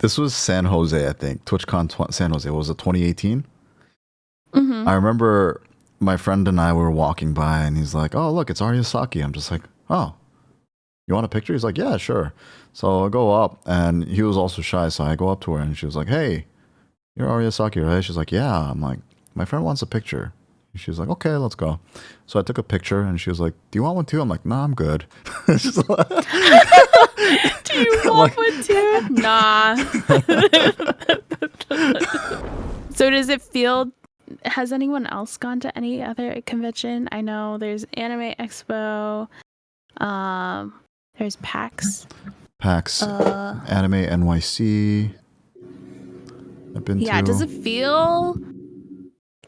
This was San Jose, I think. TwitchCon San Jose. What was it, 2018? Mm-hmm. I remember my friend and I were walking by, and he's like, "Oh, look, it's Arya Saki." I'm just like, "Oh, you want a picture?" He's like, "Yeah, sure." So I go up, and he was also shy, so I go up to her, and she was like, "Hey, you're Arya Saki, right?" She's like, "Yeah." I'm like, "My friend wants a picture." She was like, "Okay, let's go." So I took a picture, and she was like, "Do you want one too?" I'm like, "Nah, I'm good." She's like, Do you want one too? Nah. So does it feel... Has anyone else gone to any other convention? I know there's Anime Expo. There's PAX. Anime NYC. I've been Yeah, to. does it feel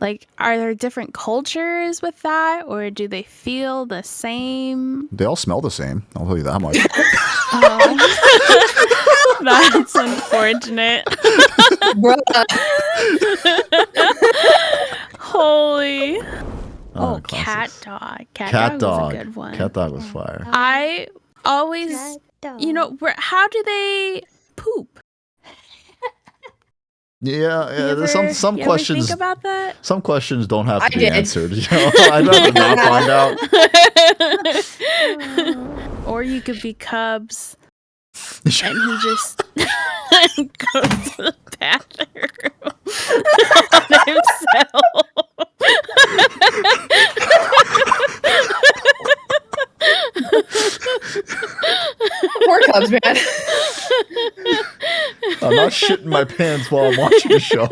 like, are there different cultures with that, or do they feel the same? They all smell the same. I'll tell you that much. That's unfortunate. Holy. Oh, Cat Dog. Cat Dog was a good one. Cat Dog was fire. I always, how do they poop? Yeah, there's some you questions. Ever think about that? Some questions don't have to be answered. I'd rather not find out. Or you could be Cubs, and he just goes to the bathroom on himself. Poor Cubs, man. I'm not shitting my pants while I'm watching the show.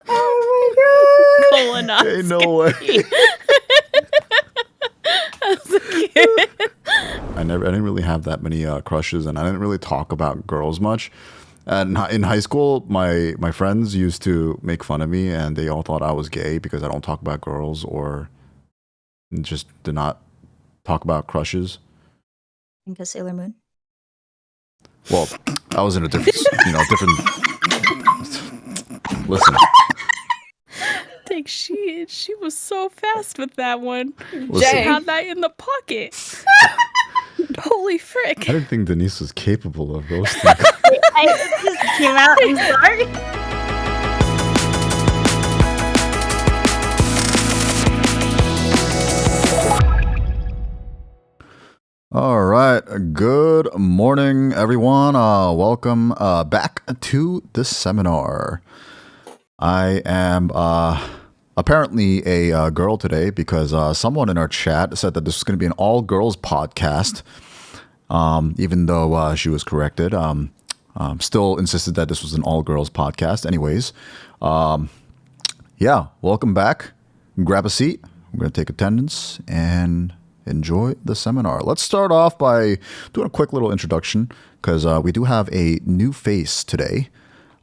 Oh my god! Ain't no way. As a kid. I didn't really have that many crushes, and I didn't really talk about girls much. And in high school, my friends used to make fun of me, and they all thought I was gay because I don't talk about girls or just did not talk about crushes. Think of Sailor Moon. Well, I was in a different. Listen. Think she was so fast with that one. Listen. She had that in the pocket. Holy frick. I didn't think Danise was capable of roasting. It just came out. I'm sorry. All right. Good morning, everyone. Welcome back to the seminar. I am apparently a girl today because someone in our chat said that this was going to be an all-girls podcast, even though she was corrected. Still insisted that this was an all-girls podcast. Anyways, yeah, welcome back. Grab a seat. We're going to take attendance and enjoy the seminar. Let's start off by doing a quick little introduction because we do have a new face today.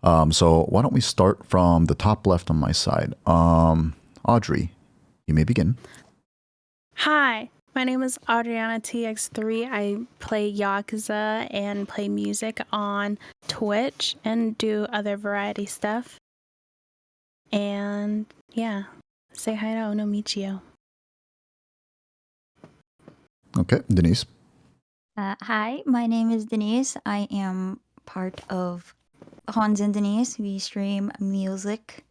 So why don't we start from the top left on my side? Adri, you may begin. Hi, my name is Adriana TX3. I play Yakuza and play music on Twitch and do other variety stuff. And yeah, say hi to Onomichio. Okay, Danise. Hi, my name is Danise. I am part of Hans and Danise. We stream music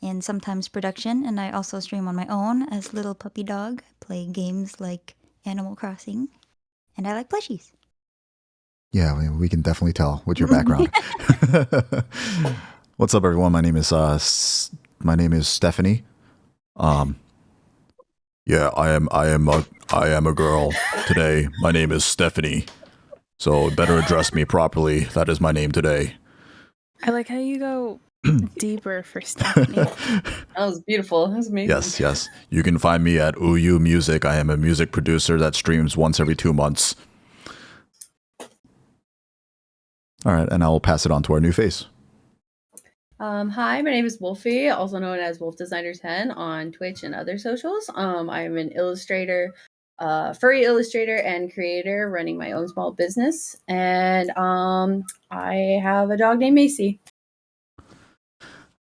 and sometimes production, and I also stream on my own as Little Puppy Dog. I play games like Animal Crossing, and I like plushies. Yeah, we can definitely tell with your background. What's up, everyone? My name is Stephanie. Yeah, I am a girl today. My name is Stephanie. So better address me properly. That is my name today. I like how you go deeper for Stephanie. That was beautiful. That was amazing. Yes. You can find me at Uyu Music. I am a music producer that streams once every 2 months. All right, and I will pass it on to our new face. Hi, my name is Wolfy, also known as Wolf Designer 10 on Twitch and other socials. I am an illustrator, furry illustrator and creator running my own small business. And I have a dog named Macy.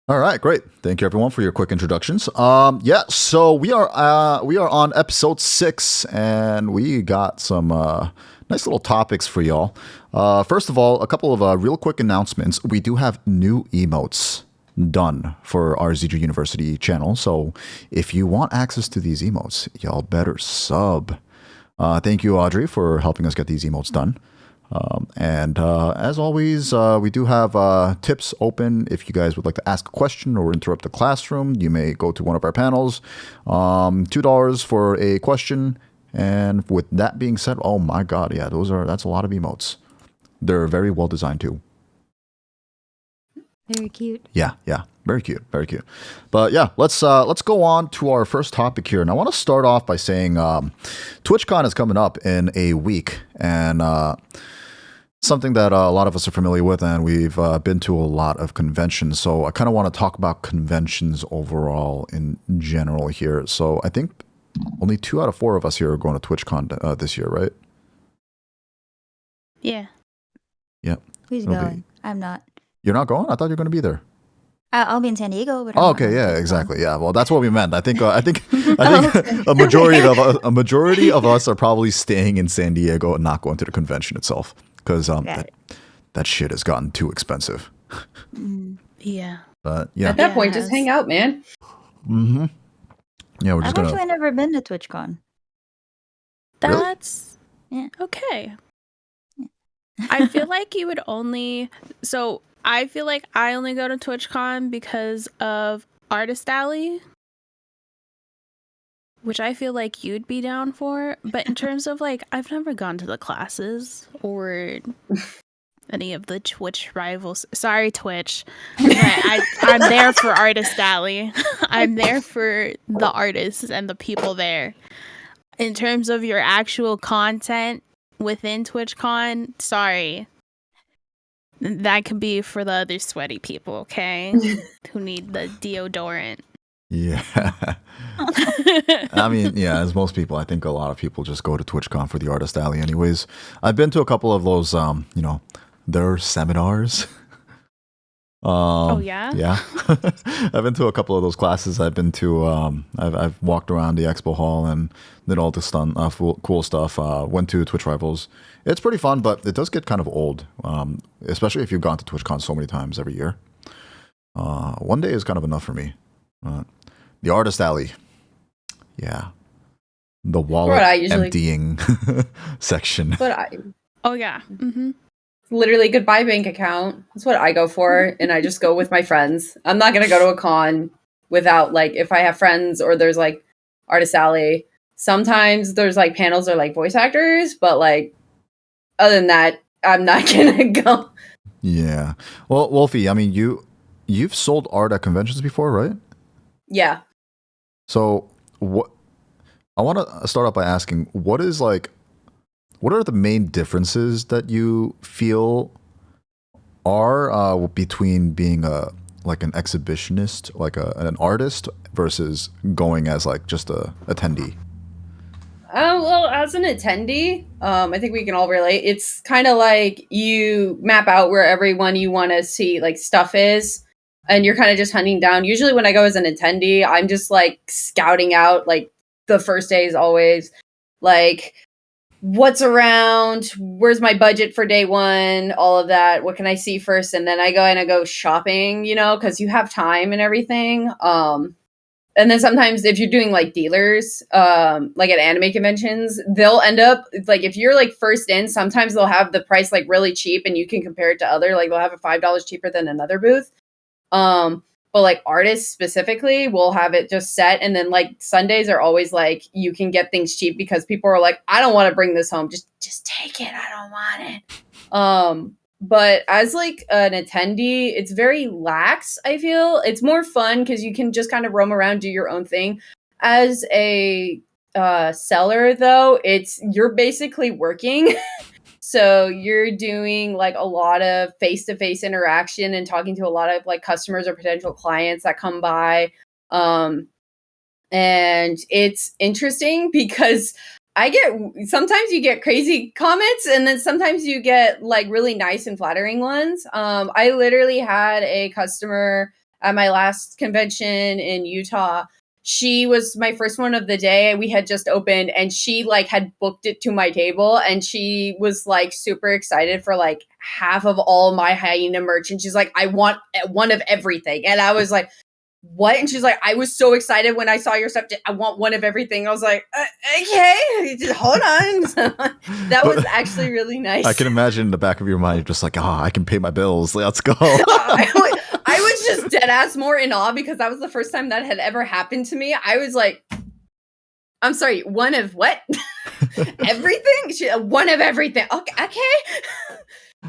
All right, great. Thank you, everyone, for your quick introductions. Yeah, so we are on episode 6, and we got some nice little topics for y'all. First of all, a couple of real quick announcements. We do have new emotes done for our ZJA University channel. So if you want access to these emotes, y'all better sub. Thank you, Adri, for helping us get these emotes done. And as always, we do have tips open. If you guys would like to ask a question or interrupt the classroom, you may go to one of our panels. $2 for a question. And with that being said, oh my God, yeah, that's a lot of emotes. They're very well designed too. Very cute. Yeah, very cute, very cute. But yeah, let's go on to our first topic here, and I want to start off by saying TwitchCon is coming up in a week, and something that a lot of us are familiar with, and we've been to a lot of conventions. So I kind of want to talk about conventions overall in general here. So I think only 2 out of 4 of us here are going to TwitchCon this year, right? Yeah. Yep. Who's going? I'm not. You're not going? I thought you were going to be there. I'll be in San Diego, but okay, yeah, exactly. Yeah, well, that's what we meant. I think a majority of us are probably staying in San Diego and not going to the convention itself because that shit has gotten too expensive. Yeah. But yeah, at that point, just hang out, man. Mm-hmm. Yeah, we're just I've actually never been to TwitchCon. That's okay. I feel like you would only... So, I feel like I only go to TwitchCon because of Artist Alley, which I feel like you'd be down for. But in terms of, like, I've never gone to the classes or any of the Twitch rivals. Sorry, Twitch. But I'm there for Artist Alley. I'm there for the artists and the people there. In terms of your actual content within TwitchCon, sorry. That could be for the other sweaty people, okay? Who need the deodorant. Yeah. I mean, yeah, as most people, I think a lot of people just go to TwitchCon for the Artist Alley anyways. I've been to a couple of those, their seminars. Oh, yeah? Yeah. I've been to a couple of those classes. I've been to, I've walked around the expo hall and did all this cool stuff. Went to Twitch Rivals. It's pretty fun, but it does get kind of old, especially if you've gone to TwitchCon so many times every year. One day is kind of enough for me. The Artist Alley. Yeah. The wallet emptying section. Oh, yeah. Mm-hmm. Literally goodbye bank account. That's what I go for, and I just go with my friends. I'm not gonna go to a con without, like, if I have friends or there's like Artist Alley. Sometimes there's like panels or like voice actors, but like other than that, I'm not gonna go. Yeah. Well, Wolfy, I mean, you've sold art at conventions before, right? Yeah. So what I want to start off by asking, what are the main differences that you feel are between being an exhibitionist, like an artist, versus going as like just a attendee? Well, as an attendee, I think we can all relate. It's kind of like you map out where everyone you want to see like stuff is, and you're kind of just hunting down. Usually when I go as an attendee, I'm just like scouting out, like the first day is always like, what's around, where's my budget for day one, all of that, what can I see first, and then I go shopping, because you have time and everything. And then sometimes if you're doing like dealers, like at anime conventions, they'll end up like, if you're like first in, sometimes they'll have the price like really cheap and you can compare it to other, like they'll have it $5 cheaper than another booth. But like artists specifically will have it just set. And then like Sundays are always like, you can get things cheap because people are like, I don't want to bring this home. Just take it. I don't want it. But as like an attendee, it's very lax, I feel. It's more fun because you can just kind of roam around, do your own thing. As a seller, though, you're basically working. So you're doing like a lot of face-to-face interaction and talking to a lot of like customers or potential clients that come by. And it's interesting because sometimes you get crazy comments and then sometimes you get like really nice and flattering ones. I literally had a customer at my last convention in Utah. she was my first one of the day. We had just opened, and she like had booked it to my table, and she was like super excited for like half of all my hyena merch. And she's like, I want one of everything. And I was like, what? And she's like, I was so excited when I saw your stuff. I want one of everything. I was like, okay, just hold on. That was actually really nice. I can imagine in the back of your mind, you're just like, I can pay my bills. Let's go. I was just dead ass more in awe because that was the first time that had ever happened to me. I was like, I'm sorry, one of what? Everything? One of everything. Okay.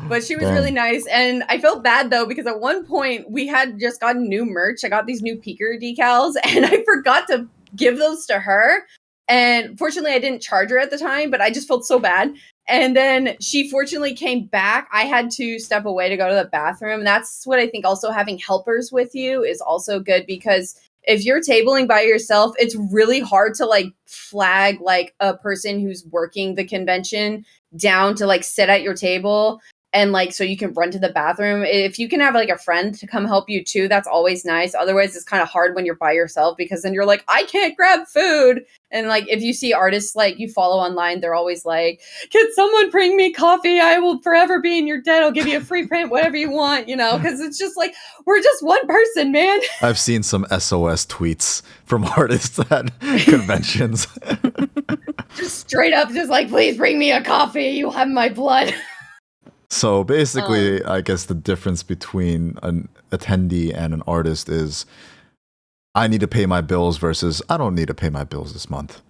But she was really nice. And I felt bad though, because at one point we had just gotten new merch. I got these new peaker decals and I forgot to give those to her. And fortunately I didn't charge her at the time, but I just felt so bad. And then she fortunately came back. I had to step away to go to the bathroom. And that's what I think also having helpers with you is also good, because if you're tabling by yourself, it's really hard to like flag like a person who's working the convention down to like sit at your table. And like, so you can run to the bathroom. If you can have like a friend to come help you too, that's always nice. Otherwise, it's kind of hard when you're by yourself, because then you're like, I can't grab food. And like, if you see artists like you follow online, they're always like, can someone bring me coffee? I will forever be in your debt. I'll give you a free print, whatever you want, you know, because it's just like, we're just one person, man. I've seen some SOS tweets from artists at conventions. Just straight up, just like, please bring me a coffee. You have my blood. So basically, I guess the difference between an attendee and an artist is I need to pay my bills versus I don't need to pay my bills this month.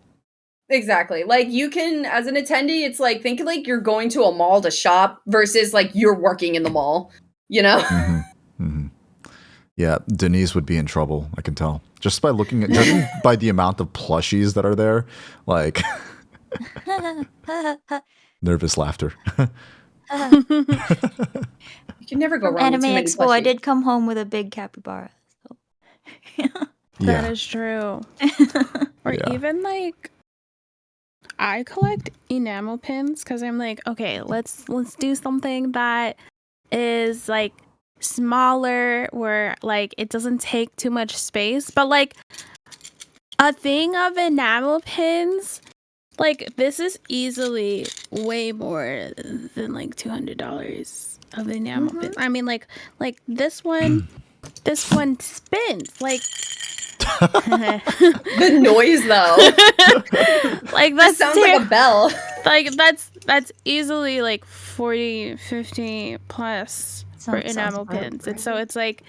Exactly. Like you can, as an attendee, it's like, think like you're going to a mall to shop versus like you're working in the mall, you know? Mm-hmm. Mm-hmm. Yeah, Danise would be in trouble, I can tell. Just by judging by the amount of plushies that are there, like nervous laughter. You can never go From wrong Anime with too many Expo, I plushies. did come home with a big capybara. So. That is true. Or even like, I collect enamel pins because I'm like, okay, let's do something that is like smaller, where like it doesn't take too much space, but like a thing of enamel pins. Like, this is easily way more than like $200 of enamel pins. I mean, like this one spins. Like the noise though. Like that sounds like a bell. Like that's easily like 40, 50 plus for enamel pins. And so it's like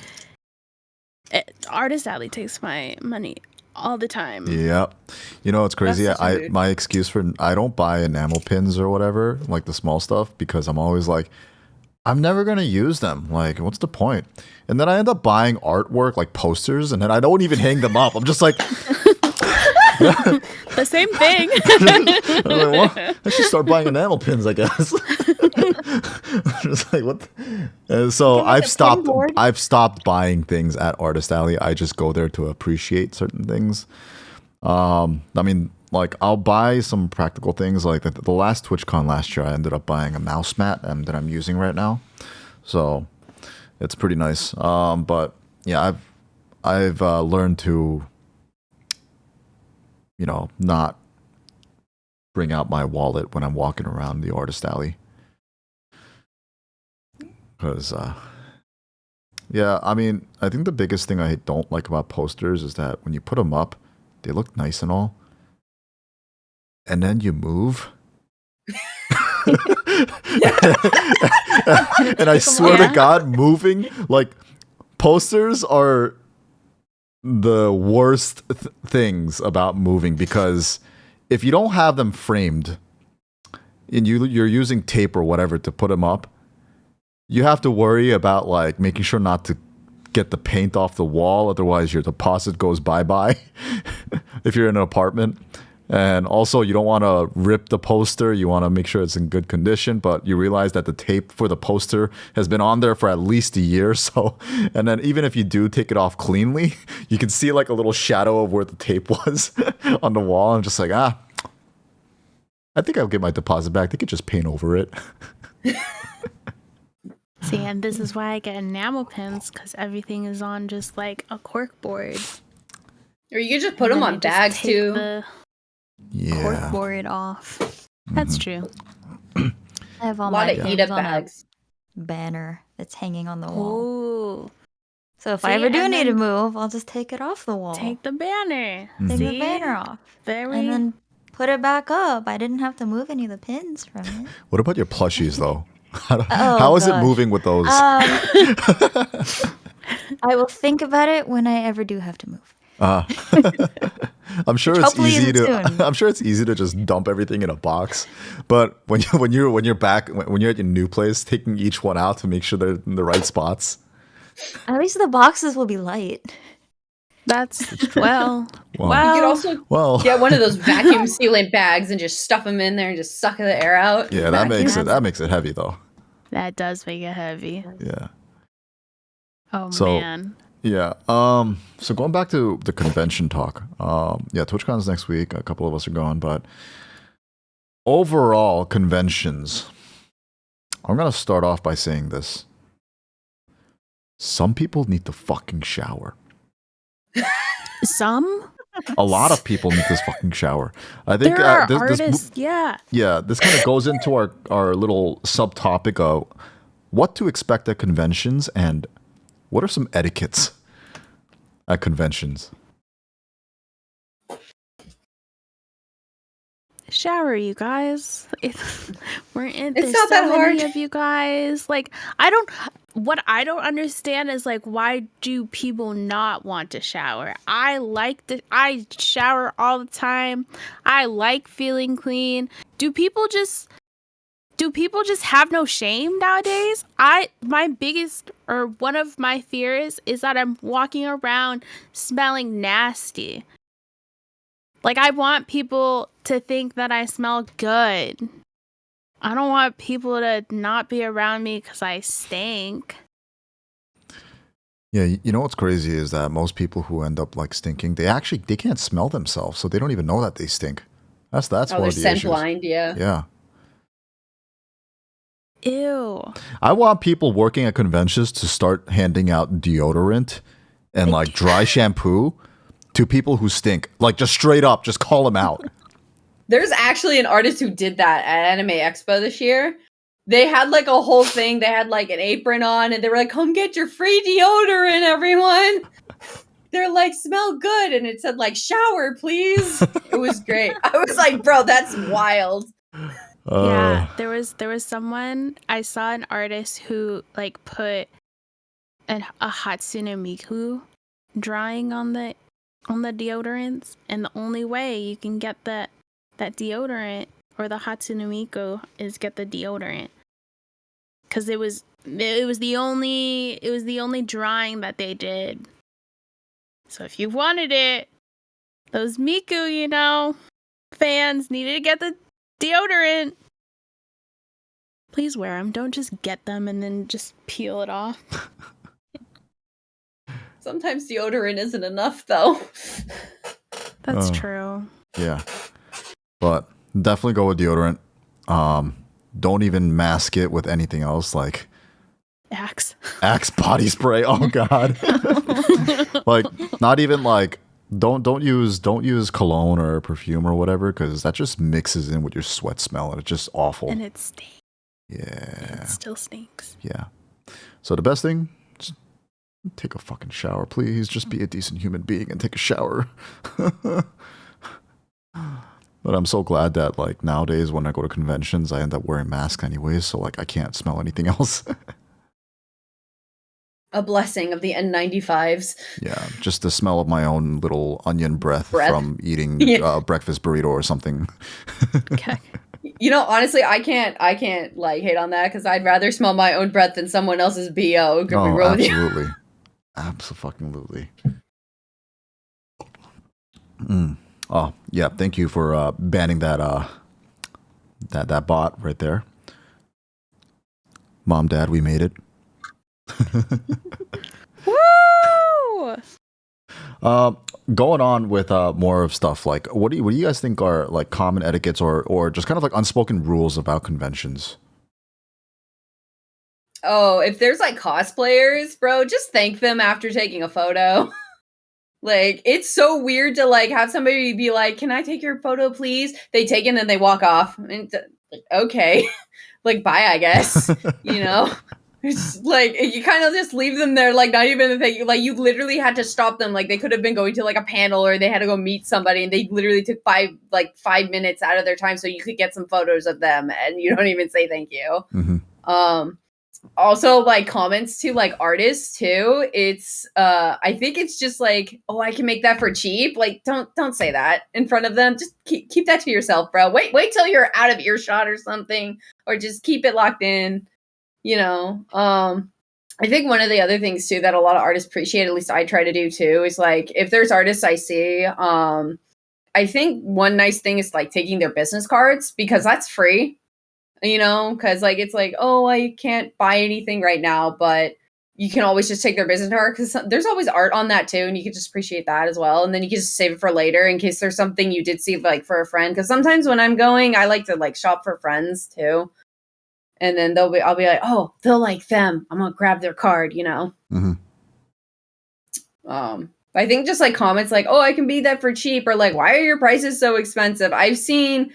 Artist Alley takes my money all the time. Yep. You know what's crazy? My excuse for I don't buy enamel pins or whatever, like the small stuff, because I'm always like, I'm never gonna use them. Like, what's the point? And then I end up buying artwork, like posters, and then I don't even hang them up. I'm just like the same thing. I'm like, well, I should start buying enamel pins, I guess. Just like what? So I've stopped buying things at Artist Alley. I just go there to appreciate certain things. I mean, like I'll buy some practical things. Like the last TwitchCon last year, I ended up buying a mouse mat that I'm using right now. So it's pretty nice. But yeah, I've learned to, you know, not bring out my wallet when I'm walking around the Artist Alley. Because, yeah, I mean, I think the biggest thing I don't like about posters is that when you put them up, they look nice and all, and then you move. And I swear to God, moving, like, posters are the worst things about moving, because if you don't have them framed and you're using tape or whatever to put them up, you have to worry about like making sure not to get the paint off the wall, otherwise your deposit goes bye-bye if you're in an apartment. And also you don't want to rip the poster, you want to make sure it's in good condition, but you realize that the tape for the poster has been on there for at least a year. So, and then even if you do take it off cleanly, you can see like a little shadow of where the tape was on the wall. I'm just like, I think I'll get my deposit back. They could just paint over it. See, and this is why I get enamel pins, because everything is on just like a cork board. Or you could just put And them then I on just bags take too. the Yeah. corkboard off. That's true. I have A all lot my of pins eat up on bags. a banner that's hanging on the wall. Ooh. So if See, I ever do and need to then move, I'll just take it off the wall. take the banner. Take See? the banner off. Very. And then put it back up. I didn't have to move any of the pins from it. What about your plushies though? Oh, How is it gosh. moving with those? I will think about it when I ever do have to move. I'm sure Which it's hopefully easy isn't to. soon. I'm sure it's easy to just dump everything in a box. But when you're back when you're at your new place, taking each one out to make sure they're in the right spots. At least the boxes will be light. That's well. You could also Well, get one of those vacuum sealant bags and just stuff them in there and just suck the air out. yeah, that makes it heavy though. That does make it heavy. Yeah. Oh So- man. Yeah. So going back to the convention talk. Yeah, TwitchCon's next week. A couple of us are going, but overall conventions. I'm gonna start off by saying this. Some people need to fucking shower. Some A lot of people need this fucking shower. I think there are this artists. Yeah. yeah, this kind of goes into our little subtopic of what to expect at conventions and what are some etiquettes at conventions. Shower, you guys. We're in. It's There's not so that many hard. of you guys. Like, what I don't understand is like, why do people not want to shower? I shower all the time. I like feeling clean. Do people just have no shame nowadays? My biggest or one of my fears is that I'm walking around smelling nasty. Like, I want people to think that I smell good. I don't want people to not be around me because I stink. Yeah, you know what's crazy is that most people who end up like stinking, they can't smell themselves, so they don't even know that they stink. That's Oh, one they're of the scent issues. blind, yeah. Yeah. Ew. I want people working at conventions to start handing out deodorant and like dry shampoo to people who stink. Like just straight up, just call them out. There's actually an artist who did that at Anime Expo this year. They had like a whole thing. They had like an apron on and they were like, come get your free deodorant, everyone. They're like, smell good. And it said like, shower, please. It was great. I was like, bro, that's wild. Yeah, there was someone, I saw an artist who like put a Hatsune Miku drawing on the deodorants, and the only way you can get that deodorant or the Hatsune Miku is get the deodorant, because it was the only drawing that they did. So if you wanted it, those Miku, fans needed to get the deodorant. Please wear them. Don't just get them and then just peel it off. Sometimes deodorant isn't enough, though. That's Oh. true. Yeah. But definitely go with deodorant. Don't even mask it with anything else like Axe. Axe body spray. Oh god. Like not even like don't use cologne or perfume or whatever, because that just mixes in with your sweat smell and it's just awful. And it stinks. Yeah. It still stinks. Yeah. So the best thing, just take a fucking shower, please. Just be a decent human being and take a shower. But I'm so glad that like nowadays when I go to conventions, I end up wearing masks anyways, so like I can't smell anything else. A blessing of the N95s. Yeah, just the smell of my own little onion breath. From eating Yeah. breakfast burrito or something. Okay. Honestly, I can't like hate on that because I'd rather smell my own breath than someone else's BO. Could be Oh, real with you. absolutely. Absolutely. Oh, yeah, thank you for banning that that bot right there. Mom, Dad, we made it. Woo! Going on with more of stuff like what do you guys think are like common etiquettes or just kind of like unspoken rules about conventions? Oh, if there's like cosplayers, bro, just thank them after taking a photo. Like, it's so weird to like have somebody be like, "Can I take your photo, please?" They take it and then they walk off. And okay, like bye, I guess. You know, it's like you kind of just leave them there, like not even like you literally had to stop them. Like they could have been going to like a panel or they had to go meet somebody, and they literally took 5 minutes out of their time so you could get some photos of them, and you don't even say thank you. Mm-hmm. Also like comments to like artists too. It's I think it's just like, oh, I can make that for cheap. Like don't say that in front of them. Just keep that to yourself, bro. Wait till you're out of earshot or something, or just keep it locked in, you know. I think one of the other things too that a lot of artists appreciate, at least I try to do too, is like if there's artists I see, I think one nice thing is like taking their business cards, because that's free. You know, because like it's like, oh, I can't buy anything right now, but you can always just take their business card, because there's always art on that too, and you can just appreciate that as well. And then you can just save it for later in case there's something you did see like for a friend. Because sometimes when I'm going, I like to like shop for friends too, and then I'll be like, oh, they'll like them. I'm gonna grab their card, you know. Mm-hmm. I think just like comments like, oh, I can be that for cheap, or like, why are your prices so expensive? I've seen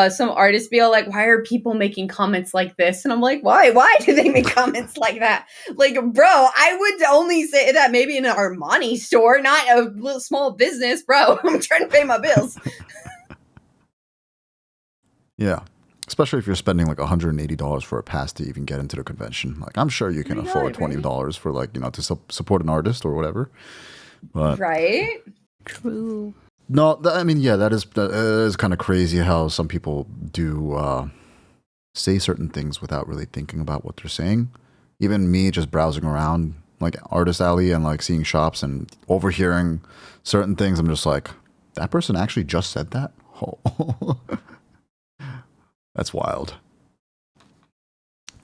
some artists be all like, why are people making comments like this? And I'm like, why? Why do they make comments like that? Like, bro, I would only say that maybe in an Armani store, not a little small business, bro. I'm trying to pay my bills. Yeah. Especially if you're spending like $180 for a pass to even get into the convention. Like, I'm sure you can afford $20 for like, you know, to support an artist or whatever. But right? True. No, I mean, yeah, that is kind of crazy how some people do say certain things without really thinking about what they're saying. Even me just browsing around like Artist Alley and like seeing shops and overhearing certain things, I'm just like, that person actually just said that? Oh. That's wild.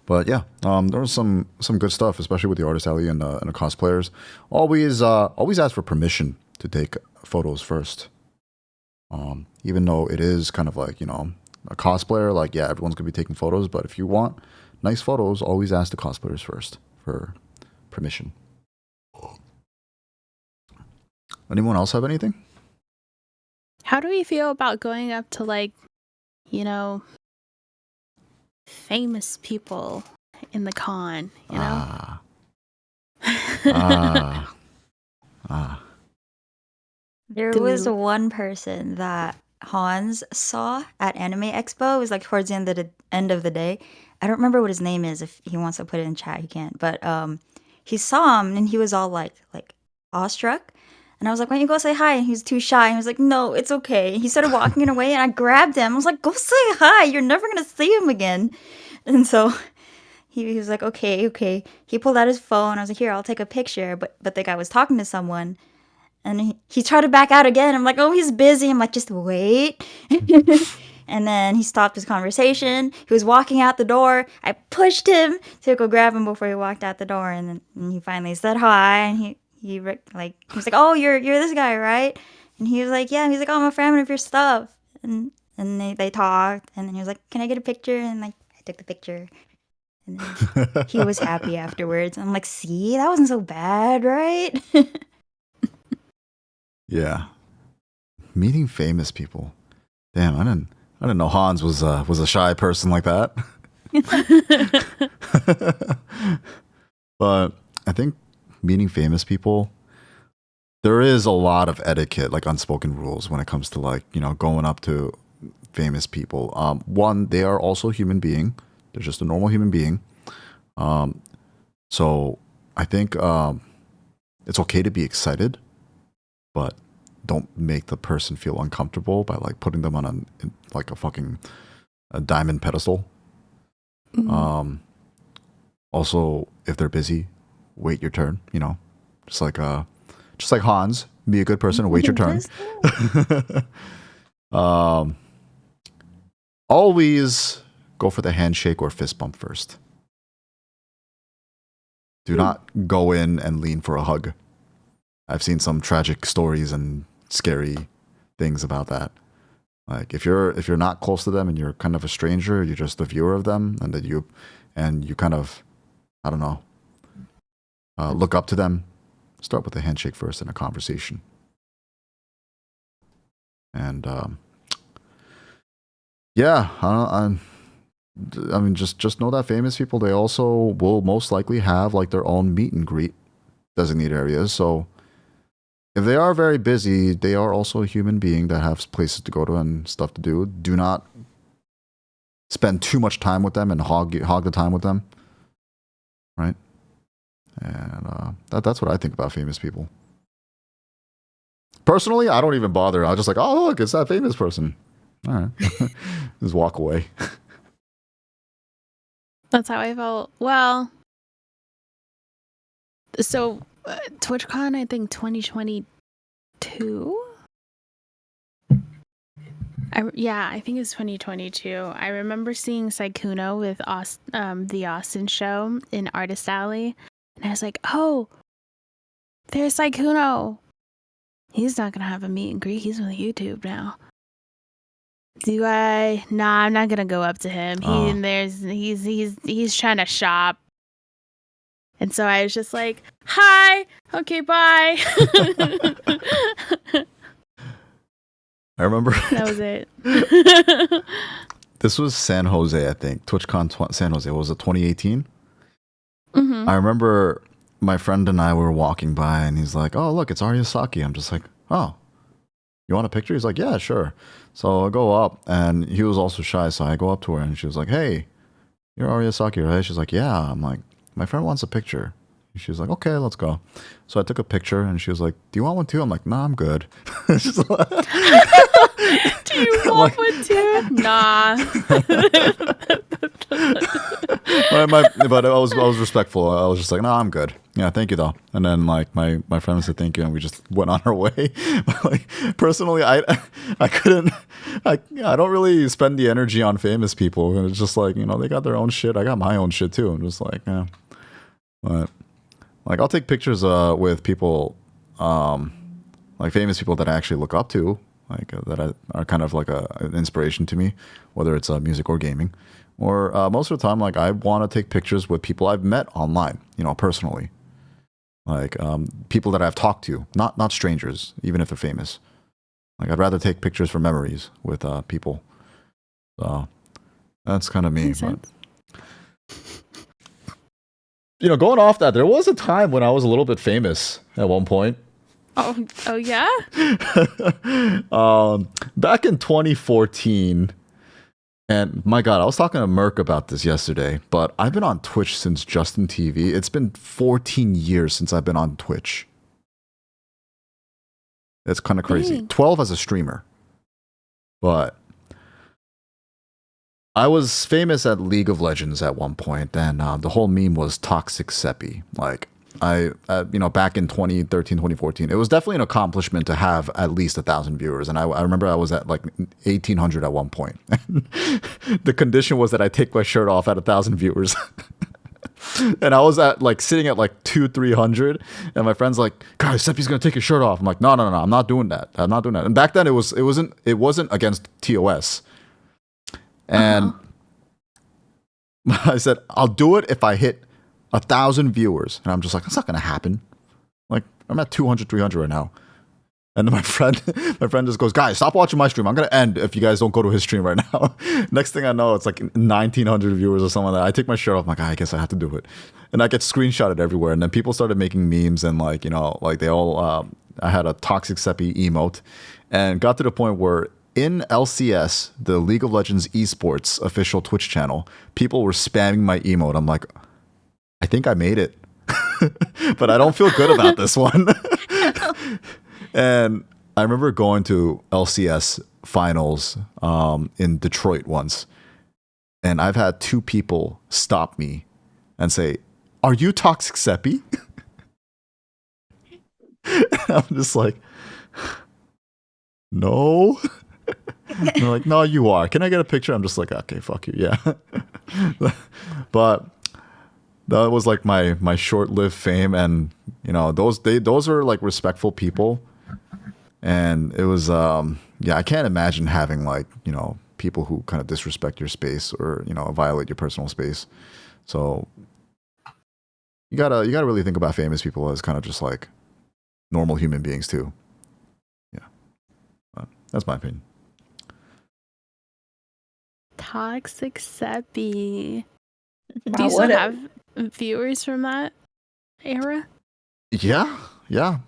But yeah, there was some good stuff, especially with the Artist Alley and the cosplayers. Always ask for permission to take photos first. Even though it is kind of like, you know, a cosplayer, like, yeah, everyone's gonna be taking photos, but if you want nice photos, always ask the cosplayers first for permission. Anyone else have anything? How do we feel about going up to like, you know, famous people in the con, you know? There was one person that Hans saw at Anime Expo. It was like towards the end of the day. I don't remember what his name is. If he wants to put it in chat, he can. But he saw him and he was all like awestruck. And I was like, why don't you go say hi? And he was too shy. And he was like, no, it's okay. And he started walking away and I grabbed him. I was like, go say hi. You're never going to see him again. And so he was like, okay. He pulled out his phone. I was like, here, I'll take a picture. But the guy was talking to someone. And he tried to back out again. I'm like, oh, he's busy. I'm like, just wait. And then he stopped his conversation. He was walking out the door. I pushed him to go grab him before he walked out the door. And then he finally said hi. And he was like, oh, you're this guy, right? And he was like, yeah. And he's like, oh, I'm a fan of your stuff. And they talked. And then he was like, can I get a picture? And like, I took the picture. And then he was happy afterwards. I'm like, see, that wasn't so bad, right? Yeah, meeting famous people. Damn, I didn't know Hans was a shy person like that. But I think meeting famous people, there is a lot of etiquette, like unspoken rules when it comes to like, you know, going up to famous people. One, they are also a human being. They're just a normal human being. So I think it's okay to be excited, but don't make the person feel uncomfortable by like putting them on a fucking diamond pedestal. Mm-hmm. Also, if they're busy, wait your turn. You know, just like Hans, be a good person and wait your turn. Always go for the handshake or fist bump first. Do not go in and lean for a hug. I've seen some tragic stories and scary things about that. Like if you're not close to them and you're kind of a stranger, you're just a viewer of them, and that you kind of, I don't know, look up to them. Start with a handshake first in a conversation. And yeah, I mean, just know that famous people, they also will most likely have like their own meet and greet designated areas. So if they are very busy, they are also a human being that has places to go to and stuff to do. Do not spend too much time with them and hog the time with them, right? And that's what I think about famous people. Personally, I don't even bother. I'm just like, oh, look, it's that famous person. All right. Just walk away. That's how I felt. Well, so TwitchCon, I think 2022. I think it's 2022. I remember seeing Saikuno with the Austin show in Artist Alley, and I was like, oh, there's Saikuno. He's not gonna have a meet and greet. He's on YouTube now. Do I? Nah, I'm not gonna go up to him. He's trying to shop. And so I was just like, hi, okay, bye. I remember. That was it. This was San Jose, I think. TwitchCon San Jose. Was it 2018? Mm-hmm. I remember my friend and I were walking by and he's like, oh, look, it's Arya Saki. I'm just like, oh, you want a picture? He's like, yeah, sure. So I go up and he was also shy. So I go up to her and she was like, hey, you're Arya Saki, right? She's like, yeah. I'm like, my friend wants a picture. She was like, okay, let's go. So I took a picture and she was like, do you want one too? I'm like, nah, I'm good. She's like, do you want one too? Nah. But I was respectful. I was just like, no, I'm good. Yeah, thank you though. And then like my friend said thank you and we just went on our way. Like personally, I couldn't. I don't really spend the energy on famous people. And it's just like, they got their own shit. I got my own shit too. I'm just like, yeah. But like I'll take pictures with people, like famous people that I actually look up to, like that are kind of like an inspiration to me, whether it's music or gaming. Or most of the time, like I want to take pictures with people I've met online, personally. Like people that I've talked to, not strangers, even if they're famous. Like I'd rather take pictures for memories with people. So that's kind of me. But, going off that, there was a time when I was a little bit famous at one point. Oh yeah? Back in 2014, and my God, I was talking to Merc about this yesterday, but I've been on Twitch since Justin TV. It's been 14 years since I've been on Twitch. It's kind of crazy. Dang. 12 as a streamer. But I was famous at League of Legends at one point, and the whole meme was Toxic Sepy. Like, back in 2013, 2014, it was definitely an accomplishment to have at least 1,000 viewers. And I remember I was at like 1,800 at one point. The condition was that I take my shirt off at 1,000 viewers. And I was at like sitting at like 200-300, and my friend's like, guys, Sepy's gonna take his shirt off. I'm like, no, I'm not doing that. And back then it wasn't against TOS. And I said, I'll do it if I hit 1,000 viewers. And I'm just like, that's not going to happen. Like, I'm at 200, 300 right now. And then my friend just goes, guys, stop watching my stream. I'm going to end if you guys don't go to his stream right now. Next thing I know, it's like 1,900 viewers or something like that. I take my shirt off. I'm like, I guess I have to do it. And I get screenshotted everywhere. And then people started making memes and like, like they all, I had a Toxic Sepy emote and got to the point where in LCS, the League of Legends esports official Twitch channel, people were spamming my emote. I'm like, I think I made it, but I don't feel good about this one. And I remember going to LCS finals in Detroit once, and I've had 2 people stop me and say, "Are you Toxic Sepy?" I'm just like, no. And they're like, no, you are. Can I get a picture? I'm just like, okay, fuck you, yeah. But that was like my short-lived fame, and those are like respectful people, and it was I can't imagine having like people who kind of disrespect your space or violate your personal space. So you gotta really think about famous people as kind of just like normal human beings too. Yeah. That's my opinion. Toxic Sepy. Wow, Do you still what a- have viewers from that era? Yeah.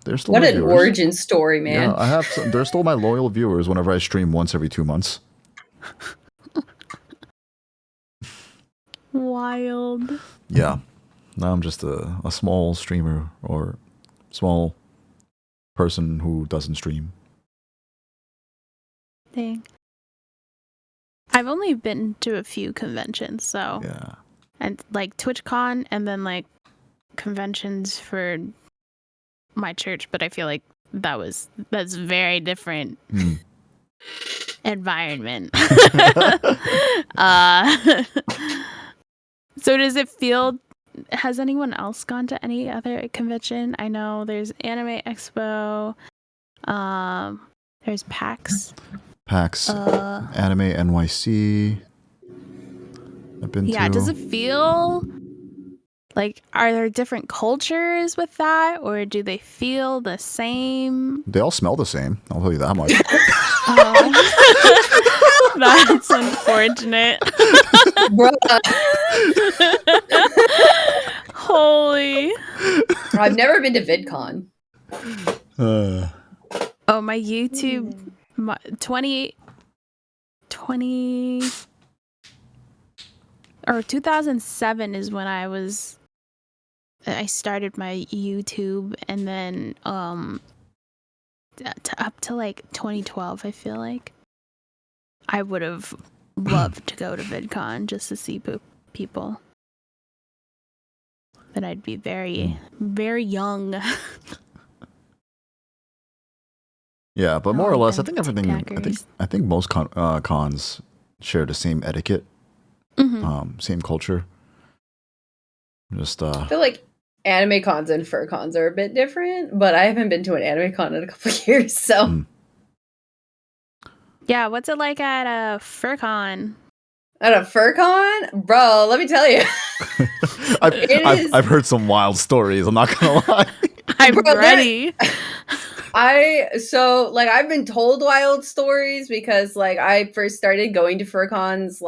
They're still What my an viewers. origin story, man. Yeah, I have. They're still my loyal viewers whenever I stream once every 2 months. Wild. Yeah. Now I'm just a small streamer or small person who doesn't stream. Dang. I've only been to a few conventions, so Yeah. and like TwitchCon and then like conventions for my church, but I feel like that's very different environment. So does it feel, has anyone else gone to any other convention? I know there's Anime Expo, there's PAX. Anime NYC. I've been to. Does it feel like, are there different cultures with that, or do they feel the same? They all smell the same. I'll tell you that much. That's unfortunate. Holy. I've never been to VidCon. Oh, my YouTube 20 or 2007 is when I started my YouTube, and then up to like 2012, I feel like I would have loved to go to VidCon just to see people. But I'd be very, very young. Yeah, but more or less, I think them everything. TikTokers. I think most cons share the same etiquette, same culture. Just I feel like anime cons and fur cons are a bit different, but I haven't been to an anime con in a couple of years, so. Yeah, what's it like at a FurCon? At a fur con? Bro, let me tell you. I've heard some wild stories. I'm not gonna lie. I'm ready. I've been told wild stories because like I first started going to FurCons,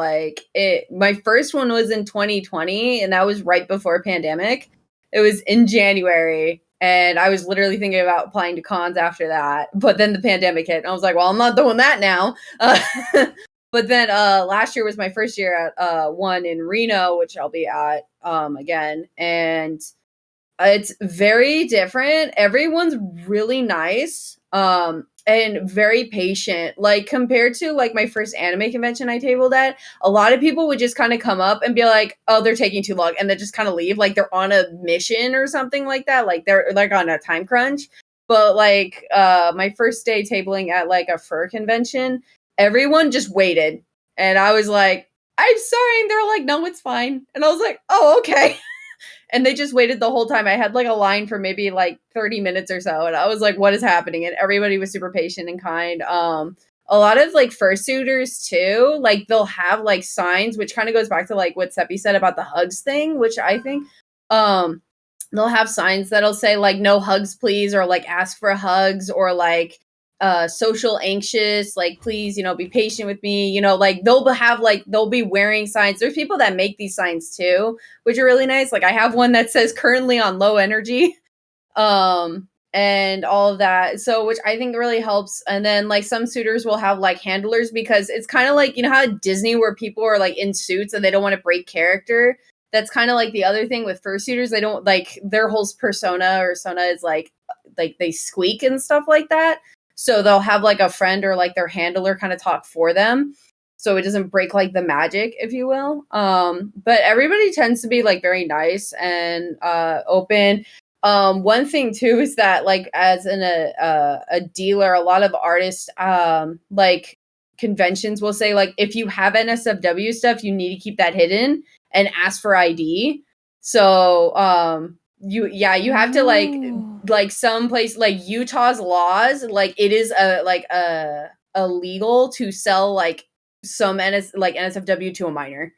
my first one was in 2020, and that was right before a pandemic. It was in January, and I was literally thinking about applying to cons after that, but then the pandemic hit, and I was like, well, I'm not doing that now. But then last year was my first year at one in Reno, which I'll be at again, and it's very different. Everyone's really nice and very patient. Like compared to like my first anime convention I tabled at, a lot of people would just kind of come up and be like, "Oh, they're taking too long," and then just kind of leave, like they're on a mission or something like that. Like they're like on a time crunch. But like my first day tabling at like a fur convention, everyone just waited, and I was like, "I'm sorry," and they're like, "No, it's fine," and I was like, "Oh, okay." And they just waited the whole time. I had like a line for maybe like 30 minutes or so. And I was like, what is happening? And everybody was super patient and kind. A lot of like fursuiters too, like they'll have like signs, which kind of goes back to like what Sepy said about the hugs thing, which I think they'll have signs that'll say like no hugs please, or like ask for hugs, or like social anxious, like please, be patient with me, like they'll be wearing signs. There's people that make these signs too, which are really nice. Like I have one that says currently on low energy, and all of that, so which I think really helps. And then like some suitors will have like handlers, because it's kind of like, how at Disney where people are like in suits and they don't want to break character. That's kind of like the other thing with fursuiters. They don't like, their whole persona is like they squeak and stuff like that. So they'll have like a friend or like their handler kind of talk for them, so it doesn't break like the magic, if you will. But everybody tends to be like very nice and open. One thing too is that like as a dealer, a lot of artists like conventions will say like if you have NSFW stuff, you need to keep that hidden and ask for ID. So you have to like some place like Utah's laws, like it is illegal to sell like some NSFW to a minor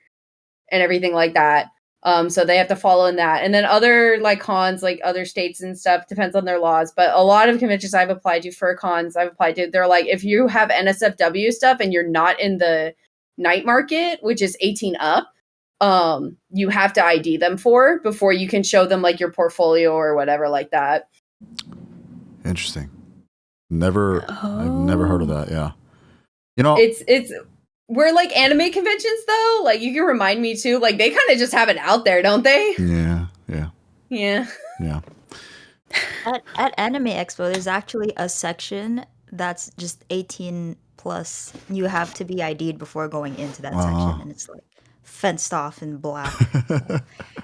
and everything like that. So they have to follow in that. And then other like cons, like other states and stuff, depends on their laws. But a lot of conventions I've applied to for cons I've applied to, they're like, if you have NSFW stuff and you're not in the night market, which is 18 up, you have to ID them before you can show them like your portfolio or whatever like that. Interesting. I've never heard of that. Yeah. You know, it's we're like anime conventions though. Like you can remind me too. Like they kind of just have it out there, don't they? Yeah. At Anime Expo, there's actually a section that's just 18 plus. You have to be ID'd before going into that section, and it's like fenced off in black.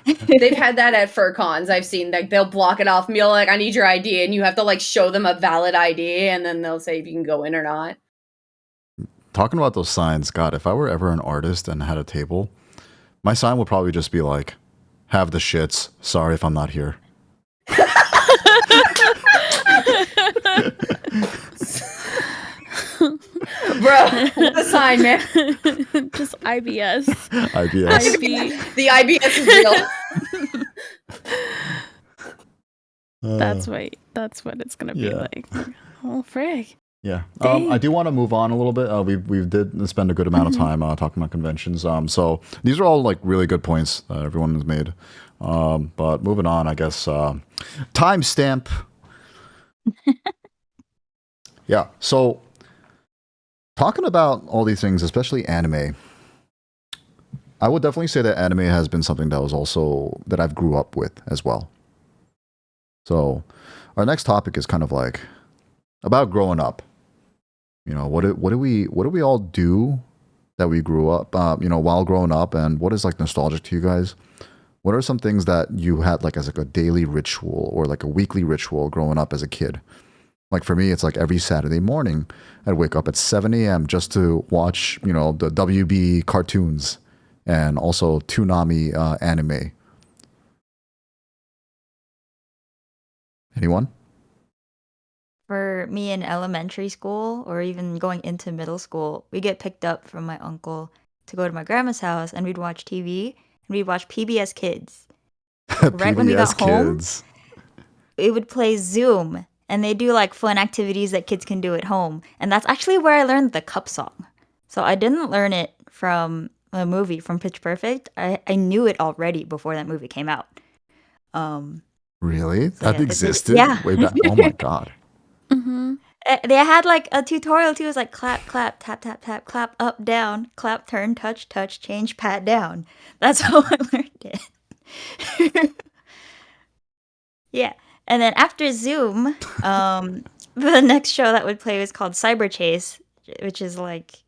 They've had that at fur cons. I've seen like they'll block it off and be like, I need your ID, and you have to like show them a valid ID, and then they'll say if you can go in or not. Talking about those signs, God, if I were ever an artist and had a table, my sign would probably just be like, have the shits. Sorry if I'm not here. Bro, what a sign, man. Just IBS. IBS. The IBS is real. That's what it's gonna be like. Oh, frig. Yeah. I do want to move on a little bit. We did spend a good amount of time talking about conventions. So these are all like really good points that everyone has made. But moving on, I guess, timestamp. Yeah. So talking about all these things, especially anime, I would definitely say that anime has been something that I've grew up with as well. So our next topic is kind of like about growing up. You know, what do we all do that we grew up, while growing up, and what is like nostalgic to you guys? What are some things that you had like as like a daily ritual or like a weekly ritual growing up as a kid? Like for me, it's like every Saturday morning, I'd wake up at 7 a.m. just to watch, the WB cartoons and also Toonami anime. Anyone? For me in elementary school or even going into middle school, we get picked up from my uncle to go to my grandma's house, and we'd watch TV, and we'd watch PBS Kids. Right when we got home, it would play Zoom, and they do like fun activities that kids can do at home. And that's actually where I learned the cup song. So I didn't learn it from a movie, from Pitch Perfect. I knew it already before that movie came out. Really? So that existed? Yeah. Way back? Oh my God. Mm-hmm. They had like a tutorial too. It was like clap, clap, tap, tap, tap, clap, up, down, clap, turn, touch, touch, change, pat, down. That's how I learned it. Yeah. And then after Zoom, the next show that would play was called Cyber Chase, which is like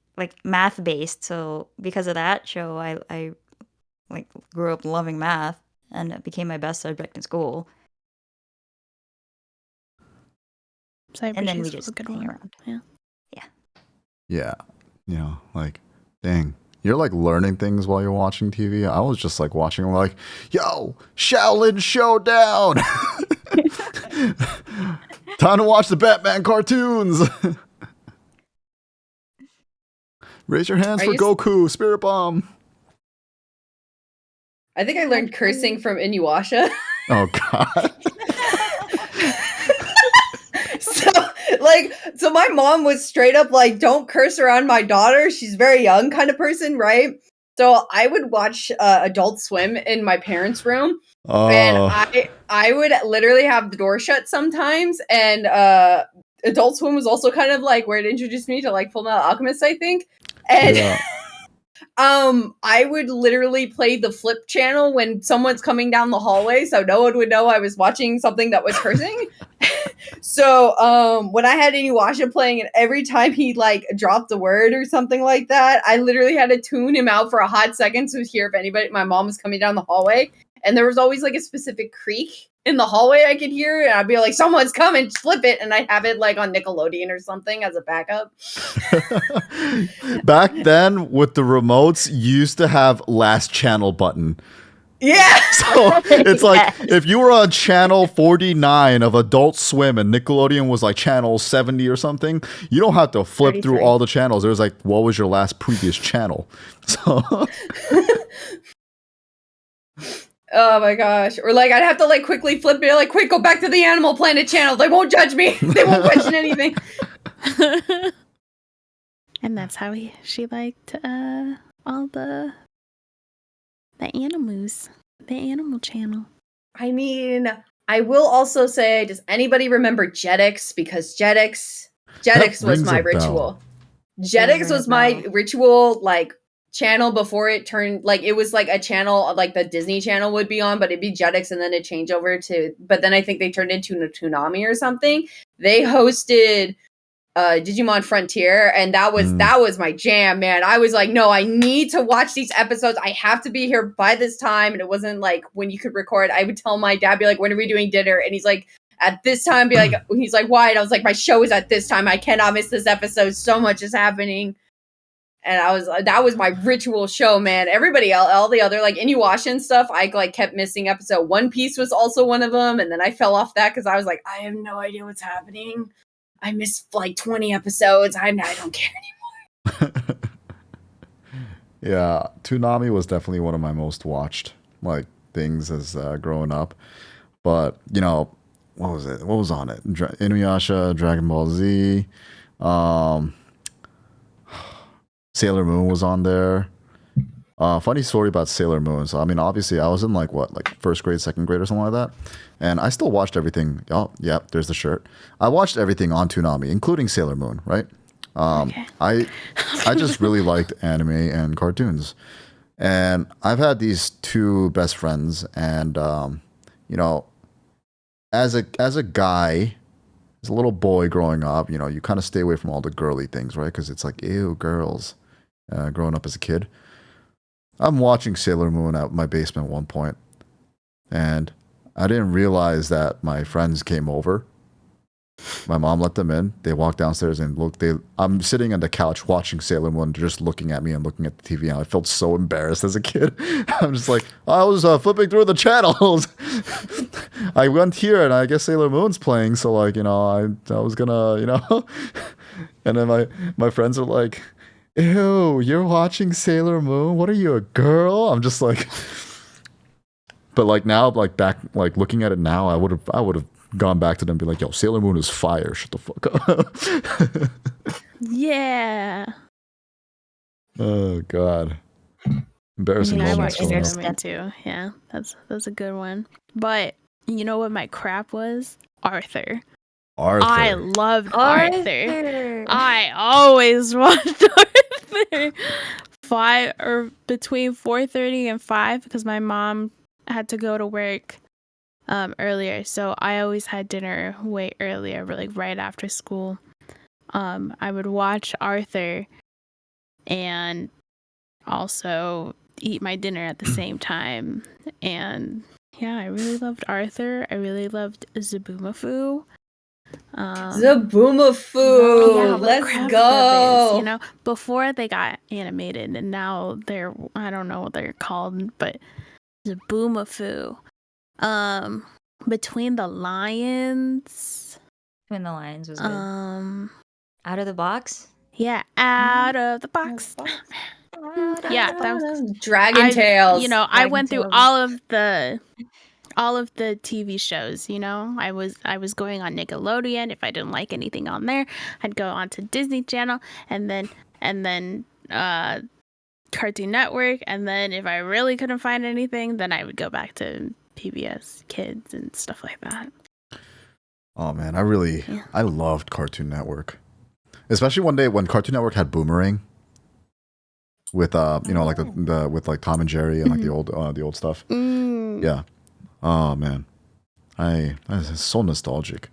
math based. So because of that show, I like grew up loving math, and it became my best subject in school. And then we just hang around. Yeah. Like, dang. You're like learning things while you're watching TV. I was just like watching, like, yo, Shaolin Showdown. Time to watch the Batman cartoons. Raise your hands for Goku, Spirit Bomb. I think I learned cursing from Inuyasha. Oh, God. So my mom was straight up like, don't curse around my daughter. She's very young kind of person, right? So I would watch Adult Swim in my parents' room. And I would literally have the door shut sometimes. And Adult Swim was also kind of like where it introduced me to like Full Metal Alchemist, I think. And I would literally play the flip channel when someone's coming down the hallway, so no one would know I was watching something that was cursing. So when I had Inuyasha playing, and every time he like dropped a word or something like that, I literally had to tune him out for a hot second to hear if my mom was coming down the hallway. And there was always like a specific creak in the hallway I could hear, and I'd be like, someone's coming, flip it, and I'd have it like on Nickelodeon or something as a backup. Back then, with the remotes, you used to have last channel button. Yeah. So it's like if you were on channel 49 of Adult Swim and Nickelodeon was like channel 70 or something, you don't have to flip 33. through all the channels. There's like, what was your last previous channel? So Oh my gosh. Or like I'd have to like quickly flip it, like quick, go back to the Animal Planet channel. They won't judge me. They won't question anything. And that's how she liked all the animals, the Animal Channel. I mean, I will also say, does anybody remember Jetix? Because Jetix was rings my a bell. ritual. Jetix was my ritual, like, channel before it turned, like, it was like a channel, like the Disney Channel would be on, but it'd be Jetix and then it changed over to, but then I think they turned into Toonami or something. They hosted Digimon Frontier, and that was my jam, man. I was like, no, I need to watch these episodes. I have to be here by this time. And it wasn't like when you could record. I would tell my dad, be like, when are we doing dinner? And he's like, at this time, be like, he's like, why? And I was like, my show is at this time. I cannot miss this episode. So much is happening. And that was my ritual show, man. Everybody else, all the other like Inuyasha stuff, I like kept missing episode. One Piece was also one of them, and then I fell off that because I was like, I have no idea what's happening. I missed like 20 episodes. I don't care anymore. Yeah, Toonami was definitely one of my most watched like things as growing up. But you know, what was it? What was on it? Inuyasha, Dragon Ball Z, Sailor Moon was on there. Funny story about Sailor Moon. So I mean, obviously, I was in like first grade, second grade, or something like that, and I still watched everything. Oh, yeah, there's the shirt. I watched everything on Toonami, including Sailor Moon. Right? Okay. I just really liked anime and cartoons, and I've had these two best friends, and you know, as a guy, as a little boy growing up, you know, you kind of stay away from all the girly things, right? Because it's like, ew, girls. Growing up as a kid. I'm watching Sailor Moon at my basement at one point, and I didn't realize that my friends came over. My mom let them in. They walked downstairs and looked. I'm sitting on the couch watching Sailor Moon, just looking at me and looking at the TV. And I felt so embarrassed as a kid. I'm just like, I was flipping through the channels. I went here, and I guess Sailor Moon's playing. So like, you know, I was gonna, you know, and then my friends are like, ew, you're watching Sailor Moon? What are you, a girl? I'm just like, but like now, like back, like looking at it now, I would have gone back to them and be like, yo, Sailor Moon is fire. Shut the fuck up. Yeah. Oh God. Embarrassing I moments. watched growing Sailor up. Moon too. Yeah, that's a good one. But you know what my crap was? Arthur. I loved Arthur. I always watched Arthur. Between 4:30 and 5 because my mom had to go to work earlier, so I always had dinner way earlier, like right after school. I would watch Arthur and also eat my dinner at the same time. And yeah, I really loved Arthur. I really loved Zaboomafoo. Zaboomafoo, Yeah, let's Crafts go. Brothers, you know, before they got animated, and now they're, I don't know what they're called, but Zaboomafoo. Between the Lions. Between the Lions was good. Out of the Box? Yeah, Out of the Box. Yeah, that was Dragon Tales. You know, I went through Tales. all of the TV shows, you know. I was going on Nickelodeon. If I didn't like anything on there, I'd go on to Disney Channel and then Cartoon Network, and then if I really couldn't find anything, then I would go back to PBS Kids and stuff like that. Oh man, I loved Cartoon Network. Especially one day when Cartoon Network had Boomerang with you know, like the with like Tom and Jerry and like the old stuff. Yeah. Oh man, I was so nostalgic.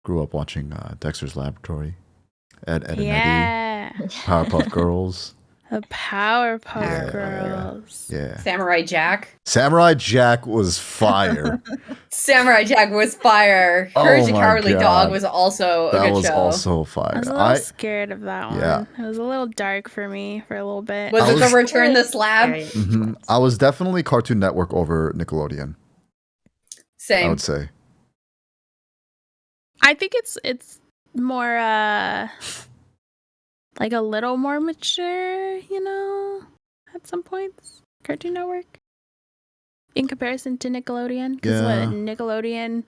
Grew up watching Dexter's Laboratory, Ed and Eddie, Powerpuff Girls. The Powerpuff Girls. Yeah. Samurai Jack. Samurai Jack was fire. Samurai Jack was fire. Courage the Cowardly Dog was also a good show. That was also fire. I was a little scared of that one. Yeah. It was a little dark for me for a little bit. Was it the Return the Slab? Mm-hmm. I was definitely Cartoon Network over Nickelodeon. Same. I would say. I think it's more like a little more mature, you know, at some points. Cartoon Network. in comparison to Nickelodeon. Because Yeah. what Nickelodeon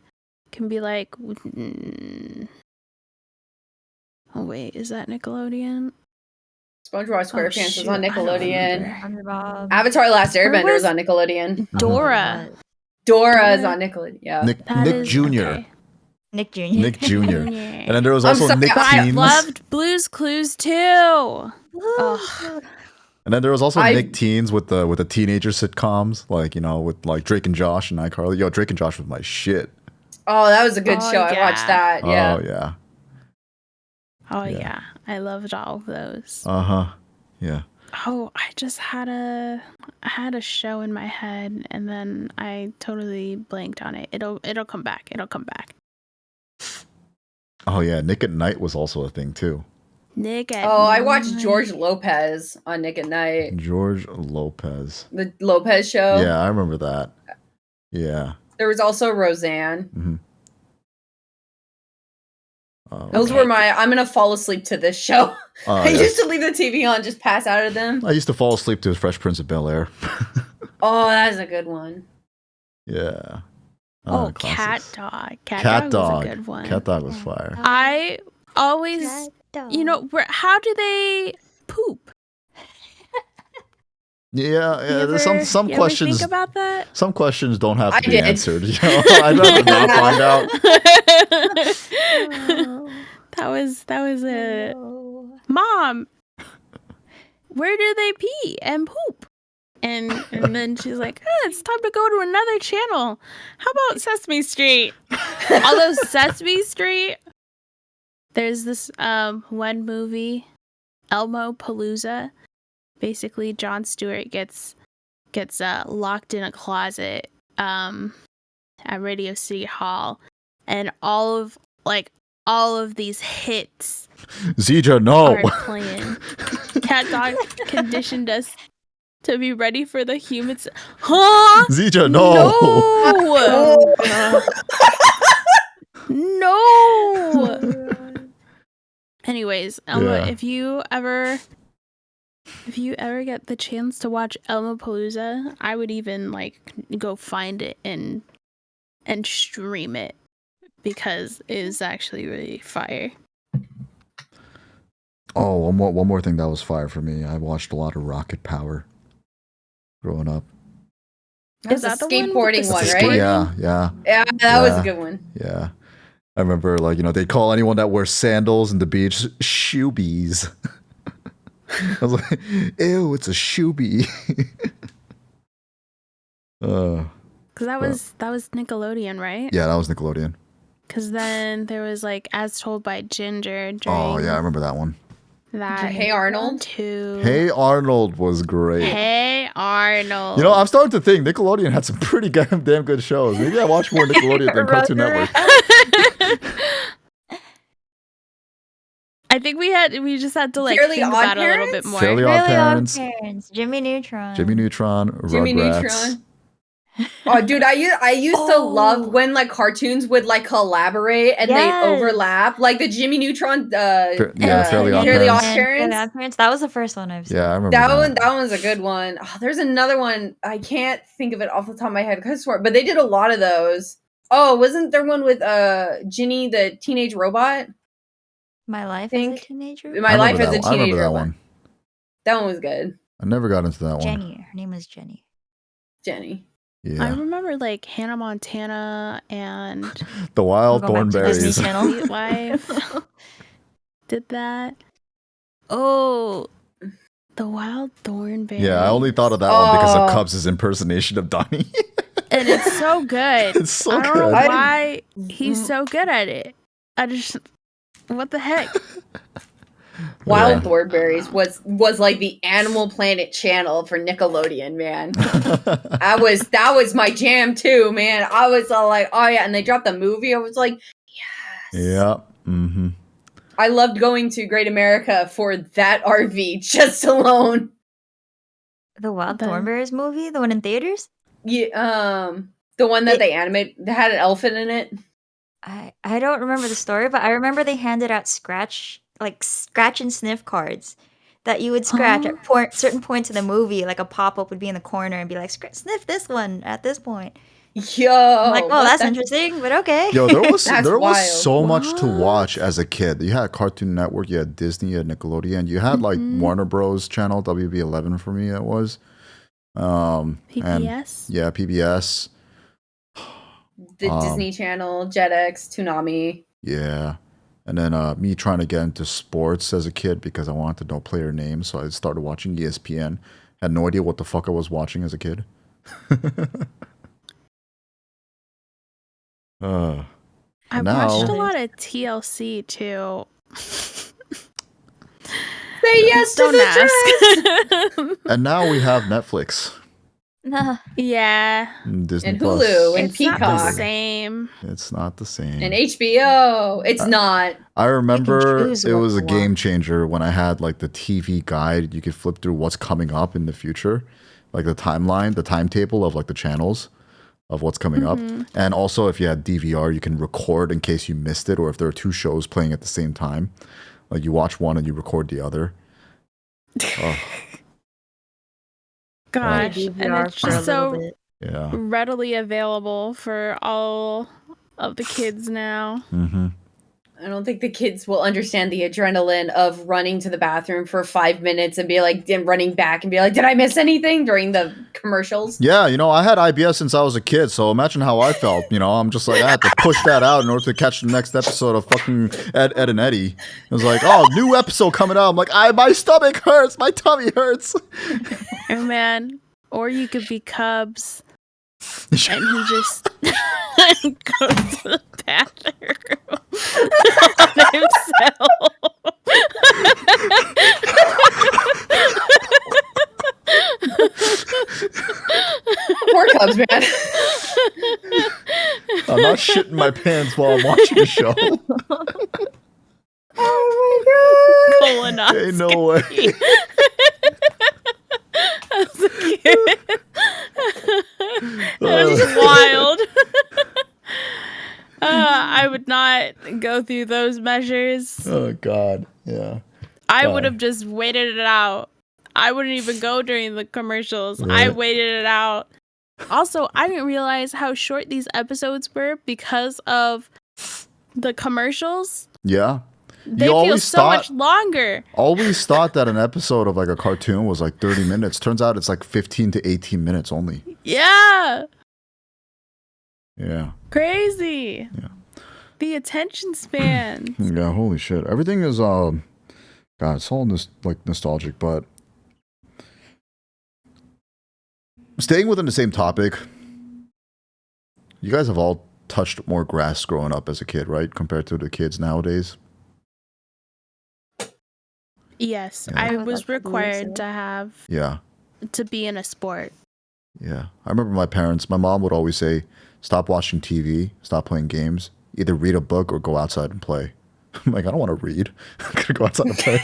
can be like. Oh wait, is that Nickelodeon? SpongeBob SquarePants was on shoot, I don't Nickelodeon. remember. SpongeBob. Avatar: Last Airbender was was on Nickelodeon. Dora. Dora is Dora? on Nickelodeon. Yeah. Nick That Nick is- Jr. okay. Nick Jr. Nick Jr. And then there was I'm also sorry, Nick But I Teens. loved Blue's Clues too. Ugh. And then there was also I- Nick Teens with the teenager sitcoms, like, you know, with like Drake and Josh and iCarly. Yo, Drake and Josh was my shit. Oh, that was a good Oh, show. I watched yeah. that. Yeah. Oh yeah. Oh Yeah. yeah, I loved all of those. Uh-huh. Yeah. Oh, I just had a show in my head, and then I totally blanked on it. It'll come back. It'll come back. Oh yeah, Nick at Night was also a thing too. Nick at Oh, I watched Night. George Lopez on Nick at Night. George Lopez. The Lopez show. Yeah, I remember that. Yeah. There was also Roseanne. Mm-hmm. Oh, Those Okay. were my. I'm gonna fall asleep to this show. I yes. used to leave the TV on, just pass out of them. I used to fall asleep to Fresh Prince of Bel-Air. Oh, that's a good one. Yeah. Oh, classics. Cat Dog. Cat Cat Dog Dog. was a good one. Cat Dog was fire. I always, you know, how do they poop? Yeah, You there's some you ever questions. think about that? Some questions don't have to I be did. answered. You know, I'd rather not find out. That was a mom. Where do they pee and poop? And then she's like, it's time to go to another channel. How about Sesame Street? Although Sesame Street, there's this one movie, Elmo Palooza. Basically, Jon Stewart gets locked in a closet at Radio City Hall, and all of these hits ZJA, no. are playing. Cat Dog conditioned us to be ready for the humans. Huh? ZJA, no. No. Anyways, Elmo, Yeah. if you ever get the chance to watch Elmo Palooza, I would even like go find it and stream it because it is actually really fire. Oh, one more thing that was fire for me. I watched a lot of Rocket Power growing up. That's Is a that the one with skateboarding the one, skateboarding? right? Yeah. Yeah, that was Yeah. a good one. Yeah. I remember, like, you know, they call anyone that wears sandals in the beach shoebies. I was like, ew, it's a shoebie. Because that was Nickelodeon, right? Yeah, that was Nickelodeon. Because then there was like As Told by Ginger. Oh, during yeah, I remember that one. that. Hey Arnold. Too. Hey Arnold was great. Hey Arnold. You know, I'm starting to think Nickelodeon had some pretty damn good shows. Maybe I watch more Nickelodeon than Cartoon Network. I think we just had to like Fairly think Odd about it a little Parents? bit more. Fairly Odd Really Parents, Parents. Jimmy Neutron. Jimmy Neutron, Jimmy Rugrats. Neutron. Oh, dude, I used to love when like cartoons would like collaborate and Yes. they overlap, like the Jimmy Neutron. Fairly Odd Fairly Odd Parents. And Parents. Odd Parents. That was the first one I've seen. Yeah, I remember That one's a good one. Oh, there's another one. I can't think of it off the top of my head because I swear, but they did a lot of those. Oh, wasn't there one with Ginny the teenage robot? My Life as think- a Teenager. My I Life remember as a that one. I Teenage remember that Robot. one. That one was good. I never got into that one. Jenny. Her name was Jenny. Jenny. I Yeah. remember like Hannah Montana and The Wild We'll go back to Disney Thornberries. Channel. Sweet Life did that. Oh, the Wild Thornberries. Yeah, I only thought of that one because of Oh. Cubs' impersonation of Donnie. and it's so good. It's so I don't know good. why he's so good at it. I just, what the heck? Wild Yeah. Thornberries was like the Animal Planet channel for Nickelodeon, man. That was my jam too, man. I was all like, oh yeah, and they dropped the movie. I was like, yes. Yeah. Mm-hmm. I loved going to Great America for that RV just alone. The Wild The- Thornberries movie, the one in theaters. Yeah, the one that they animate that had an elephant in it. I don't remember the story, but I remember they handed out scratch and sniff cards that you would scratch at certain points in the movie. Like a pop-up would be in the corner and be like, sniff this one at this point. Yo, I'm like, oh, that's interesting, but okay. Yo, there was That's there was wild. so much to watch as a kid. You had Cartoon Network, you had Disney, you had Nickelodeon, you had like Warner Bros. Channel, WB11 for me it was. PBS? And, yeah, PBS. The Disney Channel, Jetix, Toonami. Yeah. And then me trying to get into sports as a kid because I wanted to know player names, so I started watching ESPN. Had no idea what the fuck I was watching as a kid. I watched a lot of TLC too. Say yes to the dress. And now we have Netflix. Yeah. And Disney And Plus. Hulu and It's not the Peacock same. It's not the same. and HBO. It's not. I remember choose it what was you a game changer when I had like the TV guide. You could flip through what's coming up in the future, like the timeline, the timetable of like the channels of what's coming up. And also if you had DVR, you can record in case you missed it, or if there are two shows playing at the same time. Like you watch one and you record the other. Oh, Gosh. And DVR it's for a just little so bit. yeah. readily available for all of the kids now. Mm-hmm. I don't think the kids will understand the adrenaline of running to the bathroom for 5 minutes and be like, and running back and be like, did I miss anything during the commercials? Yeah, you know, I had IBS since I was a kid, so imagine how I felt. You know, I'm just like, I had to push that out in order to catch the next episode of fucking Ed, and Eddie. It was like, oh, new episode coming out. I'm like, my stomach hurts, my tummy hurts. Oh man. Or you could be Cubs and he just goes to the bathroom on himself. Poor Cubs, man. I'm not shitting my pants while I'm watching the show. Oh Colonoscopy. Ain't no way. As a kid. That was just wild. I would not go through those measures. Oh, God. Yeah. I would have just waited it out. I wouldn't even go during the commercials. I Right. waited it out. Also, I didn't realize how short these episodes were because of the commercials. Yeah. They You feel always so thought- much longer. Always thought that an episode of like a cartoon was like 30 minutes. Turns out it's like 15 to 18 minutes only. Yeah. Yeah. Crazy. Yeah. The attention span. Yeah, holy shit. Everything is God, it's all like nostalgic, but staying within the same topic, you guys have all touched more grass growing up as a kid, right? Compared to the kids nowadays. Yes, Yeah. I Oh, was that's what you required said. to have Yeah. to be in a sport. Yeah. I remember my mom would always say, stop watching TV, stop playing games, either read a book or go outside and play. I'm like, I don't want to read. I'm going to go outside and play.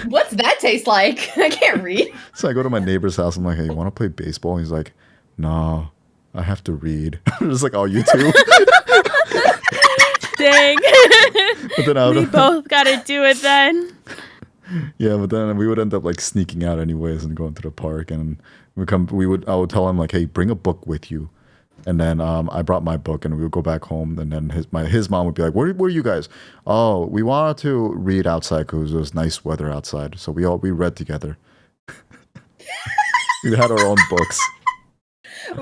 What's that taste like? I can't read. So I go to my neighbor's house. I'm like, hey, you want to play baseball? He's like, no, I have to read. I'm just like, oh, you too? Dang. But then I We would, both got to do it then. yeah, but then we would end up like sneaking out anyways and going to the park. And I would tell him like, hey, bring a book with you. And then I brought my book and we would go back home. And then his mom would be like, where are you guys? Oh, we wanted to read outside because it was nice weather outside. So we read together. We had our own books.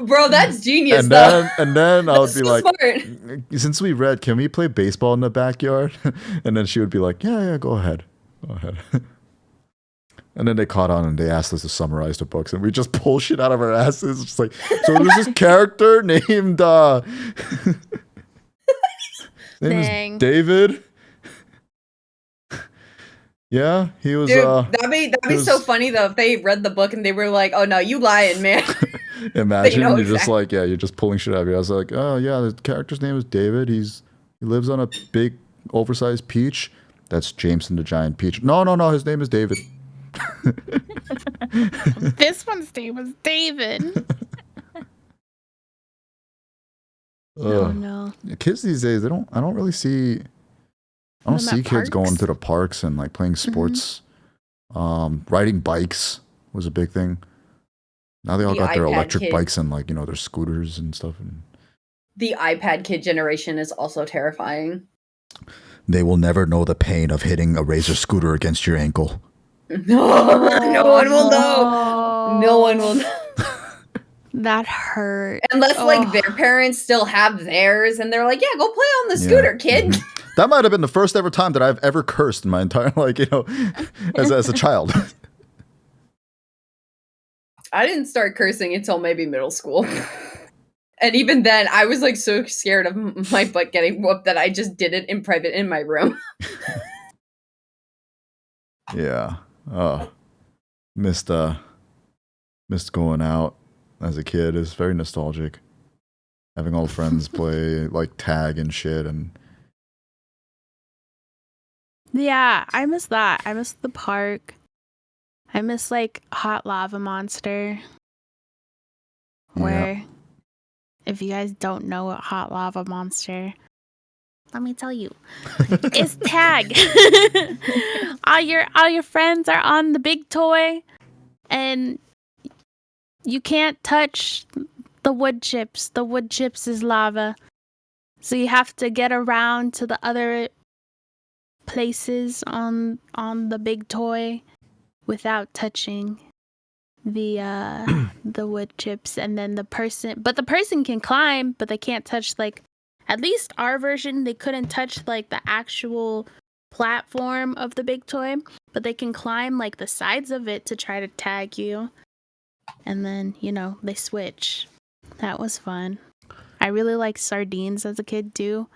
Bro, that's genius, And though. then I would That's be so like, smart. since we read, can we play baseball in the backyard? And then she would be like, yeah, go ahead. And then they caught on and they asked us to summarize the books, and we just pull shit out of our asses. Just like, so there's this character named his name Dang. is David. Yeah, he was. Dude, that'd be he so was- funny though if they read the book and they were like, "Oh no, you lying, man." Imagine know you're just exactly. like, yeah, you're just pulling shit out of you. I was like, oh yeah, the character's name is David. He lives on a big, oversized peach. That's Jameson the Giant Peach. No, his name is David. This one's name was David. Oh Ugh. no. Kids these days, I don't really see. I don't Them at see kids going parks? to the parks and like playing sports. Riding bikes was a big thing. Now they all The got their iPad electric kid. bikes and like, their scooters and stuff. And The iPad kid generation is also terrifying. they will never know the pain of hitting a Razor scooter against your ankle. No one will know. No one will know. That hurt. Unless like their parents still have theirs and they're like, yeah, go play on the scooter, kid. Mm-hmm. That might have been the first ever time that I've ever cursed in my entire, as a child. I didn't start cursing until maybe middle school. And even then, I was like so scared of my butt getting whooped that I just did it in private in my room. Yeah. Missed going out as a kid. It's very nostalgic. Having all friends play like tag and shit. And Yeah, I miss that. I miss the park. I miss like Hot Lava Monster. Where, if you guys don't know what Hot Lava Monster, let me tell you, it's tag. all your friends are on the big toy, and you can't touch the wood chips. The wood chips is lava, so you have to get around to the other places on the big toy without touching the wood chips. And then the person can climb, but they can't touch, like, at least our version, they couldn't touch like the actual platform of the big toy, but they can climb like the sides of it to try to tag you. And then, they switch. That was fun. I really liked sardines as a kid too.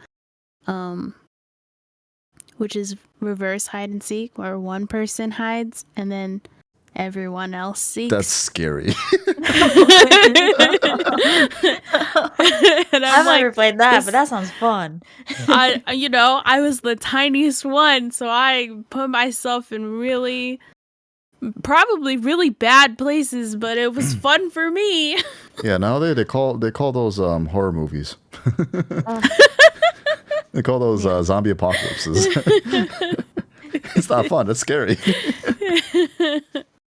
Which is reverse hide and seek, where one person hides and then everyone else seeks. that's scary. And I've never played that, but that sounds fun. I was the tiniest one, so I put myself in probably really bad places, but it was fun for me. Yeah, now they call those horror movies. They call those zombie apocalypses. It's not fun. It's scary.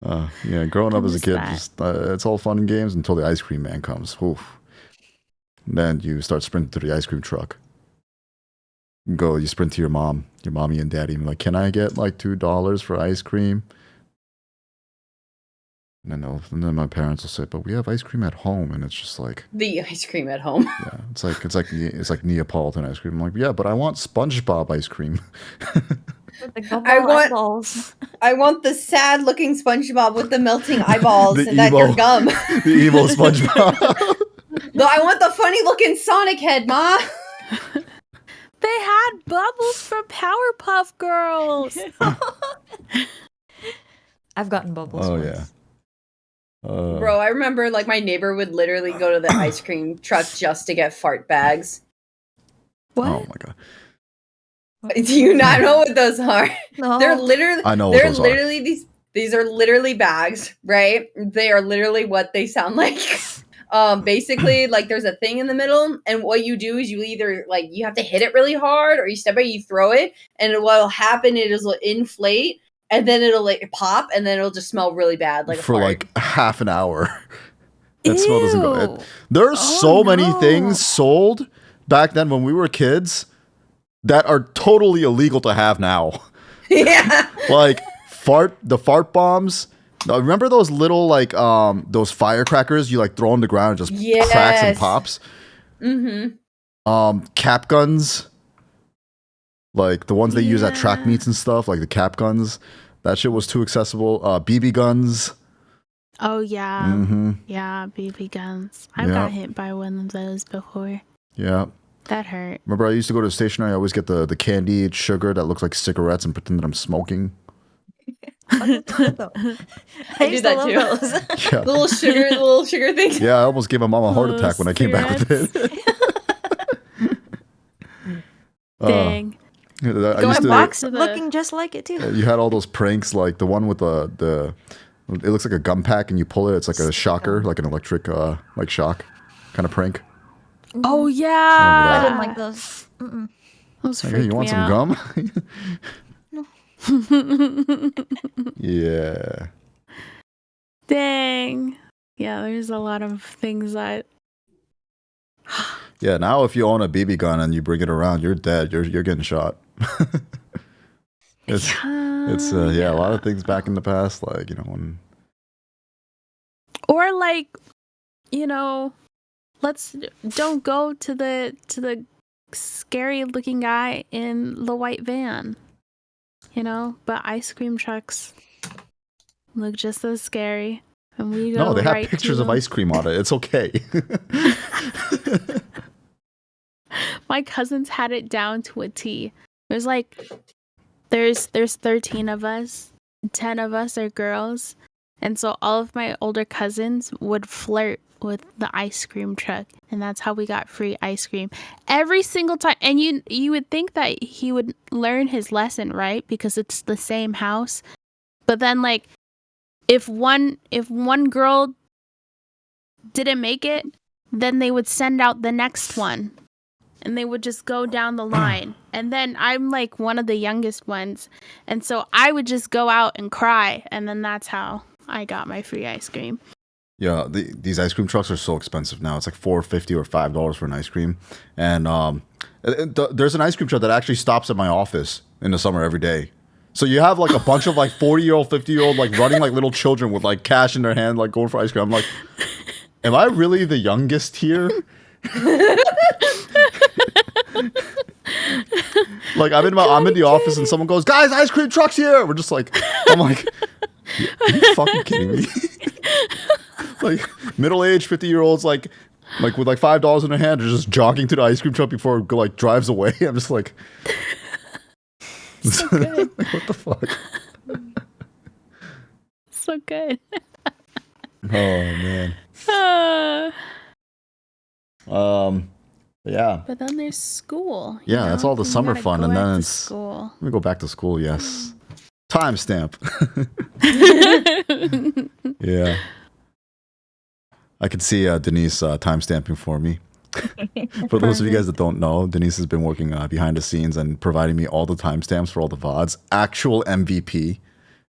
Growing up as a kid, it's all fun and games until the ice cream man comes. Oof. Then you start sprinting to the ice cream truck. You sprint to your mommy and daddy, and be like, can I get like $2 for ice cream? And then my parents will say, but we have ice cream at home. And it's just like, the ice cream at home. Yeah, it's like Neapolitan ice cream. I'm like, yeah, but I want SpongeBob ice cream. I want the sad looking SpongeBob with the melting eyeballs The and that your gum. The evil SpongeBob. No, I want the funny looking Sonic head, Ma. They had bubbles from Powerpuff Girls. I've gotten bubbles. Oh once. yeah. Bro, I remember like my neighbor would literally go to the ice cream truck just to get fart bags. What? Oh my god. Do you not know what those are? No. They're literally I know what those are. These are literally bags, right? They are literally what they sound like. Basically, like there's a thing in the middle, and what you do is you either like you have to hit it really hard, or you step by, you throw it, and what'll happen is it'll inflate, and then it'll like pop, and then it'll just smell really bad, like For a fart. like half an hour. That smell doesn't go. Ew. There's so many no. things sold back then when we were kids that are totally illegal to have now. Yeah. Like the fart bombs. Now, remember those little like those firecrackers you like throw on the ground and just cracks and pops? Mm-hmm. Cap guns. Like the ones they use at track meets and stuff, like the cap guns. That shit was too accessible. BB guns. Oh yeah. Mm-hmm. Yeah, BB guns. I got hit by one of those before. Yeah. That hurt. Remember I used to go to the station, I always get the candied sugar that looks like cigarettes and pretend that I'm smoking. I do that too. Yeah. little sugar things. Yeah, I almost gave my mom a heart attack when I came back with it. Dang. Looking just like it too. You had all those pranks, like the one with the it looks like a gum pack and you pull it, it's like a shocker, like an electric like shock kind of prank. Oh yeah. I didn't like those. Those Hey, freaked you want me some out. gum? No. Yeah. Dang. Yeah, there's a lot of things that. Yeah, now if you own a BB gun and you bring it around, you're dead. You're getting shot. it's a lot of things back in the past, like, you know, when or like, you know, don't go to the scary looking guy in the white van. You know, but ice cream trucks look just as scary. And we go no, they have right pictures of ice cream on it. It's okay. My cousins had it down to a T. There's 13 of us. 10 of us are girls. And so all of my older cousins would flirt with the ice cream truck, and that's how we got free ice cream every single time. And you would think that he would learn his lesson, right? Because it's the same house. But then, like, if one girl didn't make it, then they would send out the next one, and they would just go down the line. And then I'm like one of the youngest ones, and so I would just go out and cry, and then that's how I got my free ice cream. Yeah, these ice cream trucks are so expensive now. It's like $4.50 or $5 for an ice cream. And there's an ice cream truck that actually stops at my office in the summer every day. So you have like a bunch of like 40-year-old, 50-year-old like running like little children with like cash in their hand, like going for ice cream. I'm like, am I really the youngest here? Like I'm in the office and someone goes, "Guys, ice cream truck's here." We're just like, I'm like, are you fucking kidding me? Like middle-aged 50-year-olds like with like $5 in their hand are just jogging to the ice cream truck before it like drives away. I'm just like, so good. Like, what the fuck? So good. Oh man. Yeah. But then there's school. Yeah, that's all the summer fun, and then it's school. Let me go back to school. Yes. Timestamp. Yeah. I could see Danise timestamping for me. For those of you guys that don't know, Danise has been working behind the scenes and providing me all the timestamps for all the VODs. Actual MVP.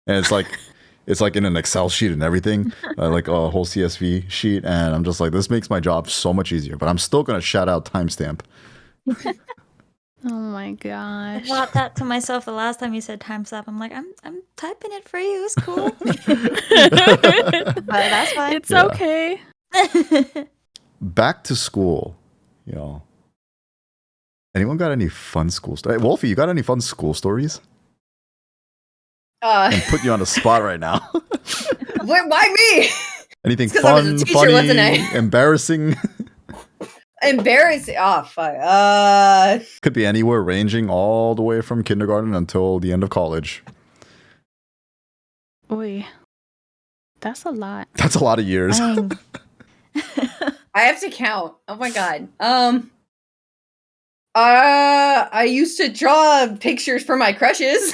And it's like in an Excel sheet and everything, like a whole CSV sheet. And I'm just like, this makes my job so much easier. But I'm still going to shout out timestamp. Oh my gosh. I thought that to myself the last time you said timestamp. I'm like, I'm typing it for you. It's cool. But that's fine. It's okay. Back to school, you know. Anyone got any fun school stories? Hey, Wolfy, you got any fun school stories? I'm putting you on the spot right now. Why me? Anything 'Cause I was a fun, teacher, funny, wasn't I? embarrassing? Embarrassing. Oh, fuck. Could be anywhere, ranging all the way from kindergarten until the end of college. Oy. That's a lot. That's a lot of years. I have to count. Oh my god. I used to draw pictures for my crushes.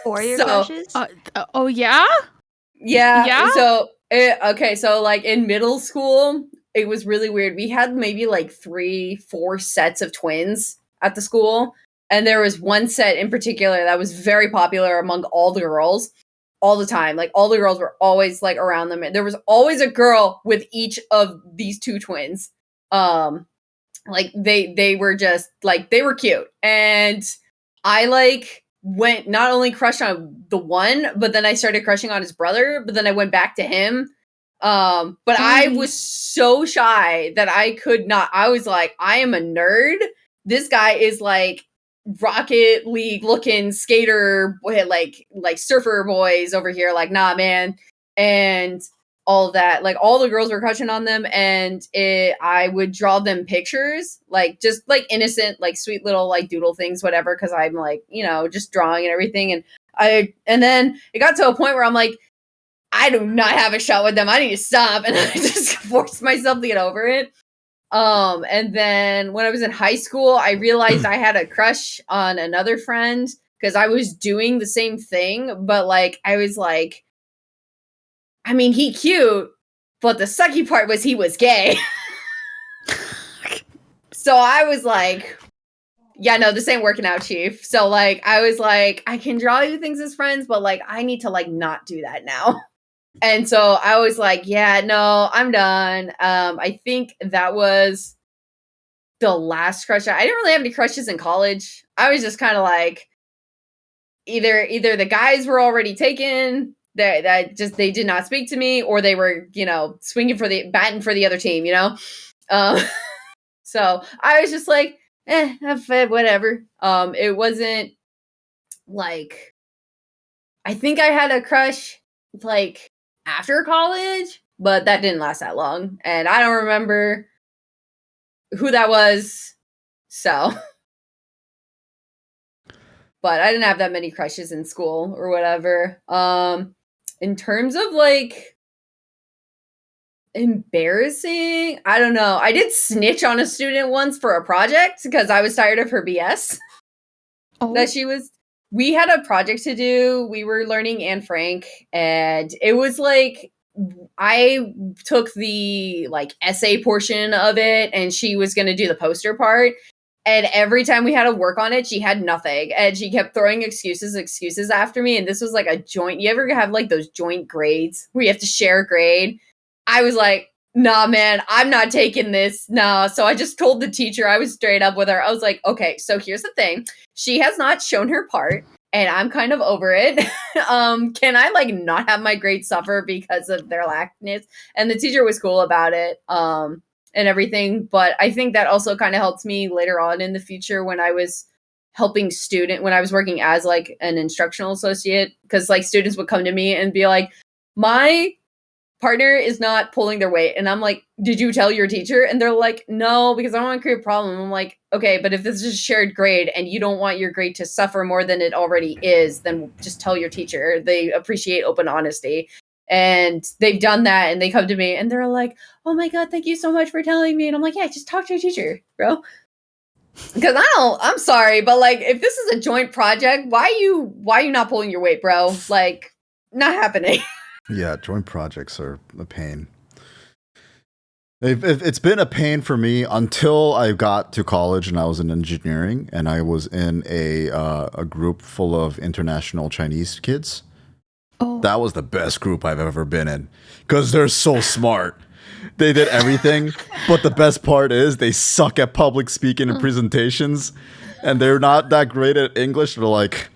For your crushes? Oh yeah? Yeah. So so like in middle school, it was really weird. We had maybe like 3-4 sets of twins at the school, and there was one set in particular that was very popular among all the girls. All the time. Like all the girls were always like around them. And there was always a girl with each of these two twins. Like they were just like, they were cute. And I like went not only crushed on the one, but then I started crushing on his brother, but then I went back to him. But I was so shy that I could not. I was like, I am a nerd. This guy is like Rocket League looking skater boy, like surfer boys over here, like, nah, man. And all of that, like all the girls were crushing on them, and I would draw them pictures, like just like innocent, like sweet little like doodle things, whatever, because I'm like, you know, just drawing and everything. And then it got to a point where I'm like, I do not have a shot with them. I need to stop. And I just forced myself to get over it. And then when I was in high school, I realized I had a crush on another friend because I was doing the same thing, but like I was like, I mean, he cute, but the sucky part was he was gay. So I was like, yeah, no, this ain't working out, Chief. So like, I was like, I can draw you things as friends, but like, I need to like not do that now. And so I was like, yeah, no, I'm done. I think that was the last crush. I didn't really have any crushes in college. I was just kind of like, either the guys were already taken, that just they did not speak to me, or they were, you know, batting for the other team, you know. So I was just like, whatever. It wasn't like, I think I had a crush like after college, but that didn't last that long, and I don't remember who that was. So, but I didn't have that many crushes in school or whatever. In terms of like embarrassing, I don't know. I did snitch on a student once for a project because I was tired of her BS. That we had a project to do. We were learning Anne Frank, and it was like, I took the like essay portion of it, and she was going to do the poster part. And every time we had to work on it, she had nothing, and she kept throwing excuses after me. And this was like a joint. You ever have like those joint grades where you have to share a grade? I was like, nah, man, I'm not taking this. No. So I just told the teacher, I was straight up with her. I was like, okay, so here's the thing. She has not shown her part, and I'm kind of over it. Can I like not have my grades suffer because of their lackness? And the teacher was cool about it. And everything. But I think that also kind of helped me later on in the future when I was when I was working as like an instructional associate, because like students would come to me and be like, my partner is not pulling their weight. And I'm like, did you tell your teacher? And they're like, no, because I don't want to create a problem. I'm like, okay, but if this is a shared grade and you don't want your grade to suffer more than it already is, then just tell your teacher. They appreciate open honesty. And they've done that, and they come to me and they're like, oh my God, thank you so much for telling me. And I'm like, yeah, just talk to your teacher, bro. Because I'm sorry, but like, if this is a joint project, why you not pulling your weight, bro? Like, not happening. Yeah, joint projects are a pain. It's been a pain for me until I got to college and I was in engineering, and I was in a group full of international Chinese kids. Oh. That was the best group I've ever been in, because they're so smart. They did everything, but the best part is they suck at public speaking and presentations, and they're not that great at English. They're like,